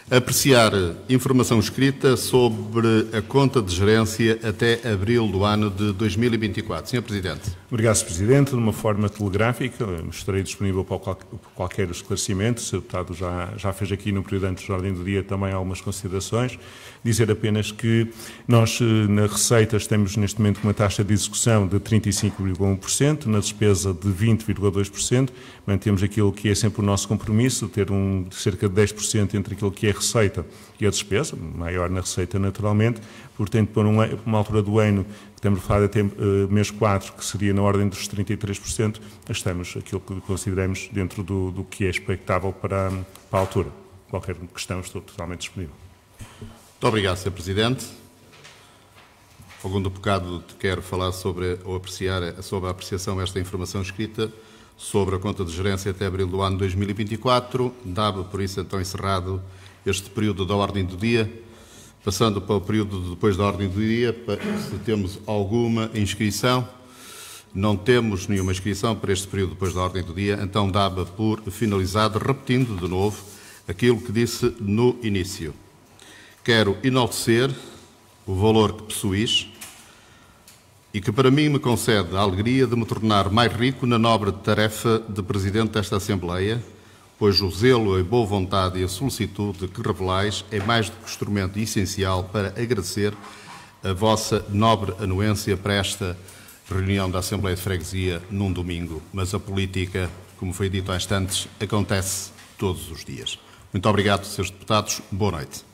Apreciar informação escrita sobre a conta de gerência até abril do ano de 2024. Sr. Presidente.
Obrigado, Sr. Presidente. De uma forma telegráfica, estarei disponível para qualquer esclarecimento. O Sr. Deputado já fez aqui no período antes da ordem do dia também algumas considerações. Dizer apenas que nós, na receita, estamos neste momento com uma taxa de execução de 35,1%, na despesa de 20,2%. Mantemos aquilo que é sempre o nosso compromisso, de ter cerca de 10% entre aquilo que é a receita e a despesa, maior na receita naturalmente. Portanto, por uma altura do ano, que estamos a falar até mês 4, que seria na ordem dos 33%, estamos aquilo que consideramos dentro do que é expectável para a altura. Qualquer questão, estou totalmente disponível.
Muito obrigado, Sr. Presidente. Algum deputado quer falar sobre a apreciação desta informação escrita sobre a conta de gerência até abril do ano 2024. Dava, por isso, então, encerrado este período da ordem do dia. Passando para o período depois da ordem do dia, se temos alguma inscrição. Não temos nenhuma inscrição para este período depois da ordem do dia, então dava por finalizado, repetindo de novo aquilo que disse no início. Quero enaltecer o valor que possuís e que para mim me concede a alegria de me tornar mais rico na nobre tarefa de Presidente desta Assembleia, pois o zelo, a boa vontade e a solicitude que revelais é mais do que instrumento essencial para agradecer a vossa nobre anuência para esta reunião da Assembleia de Freguesia num domingo. Mas a política, como foi dito há instantes, acontece todos os dias. Muito obrigado, Srs. Deputados. Boa noite.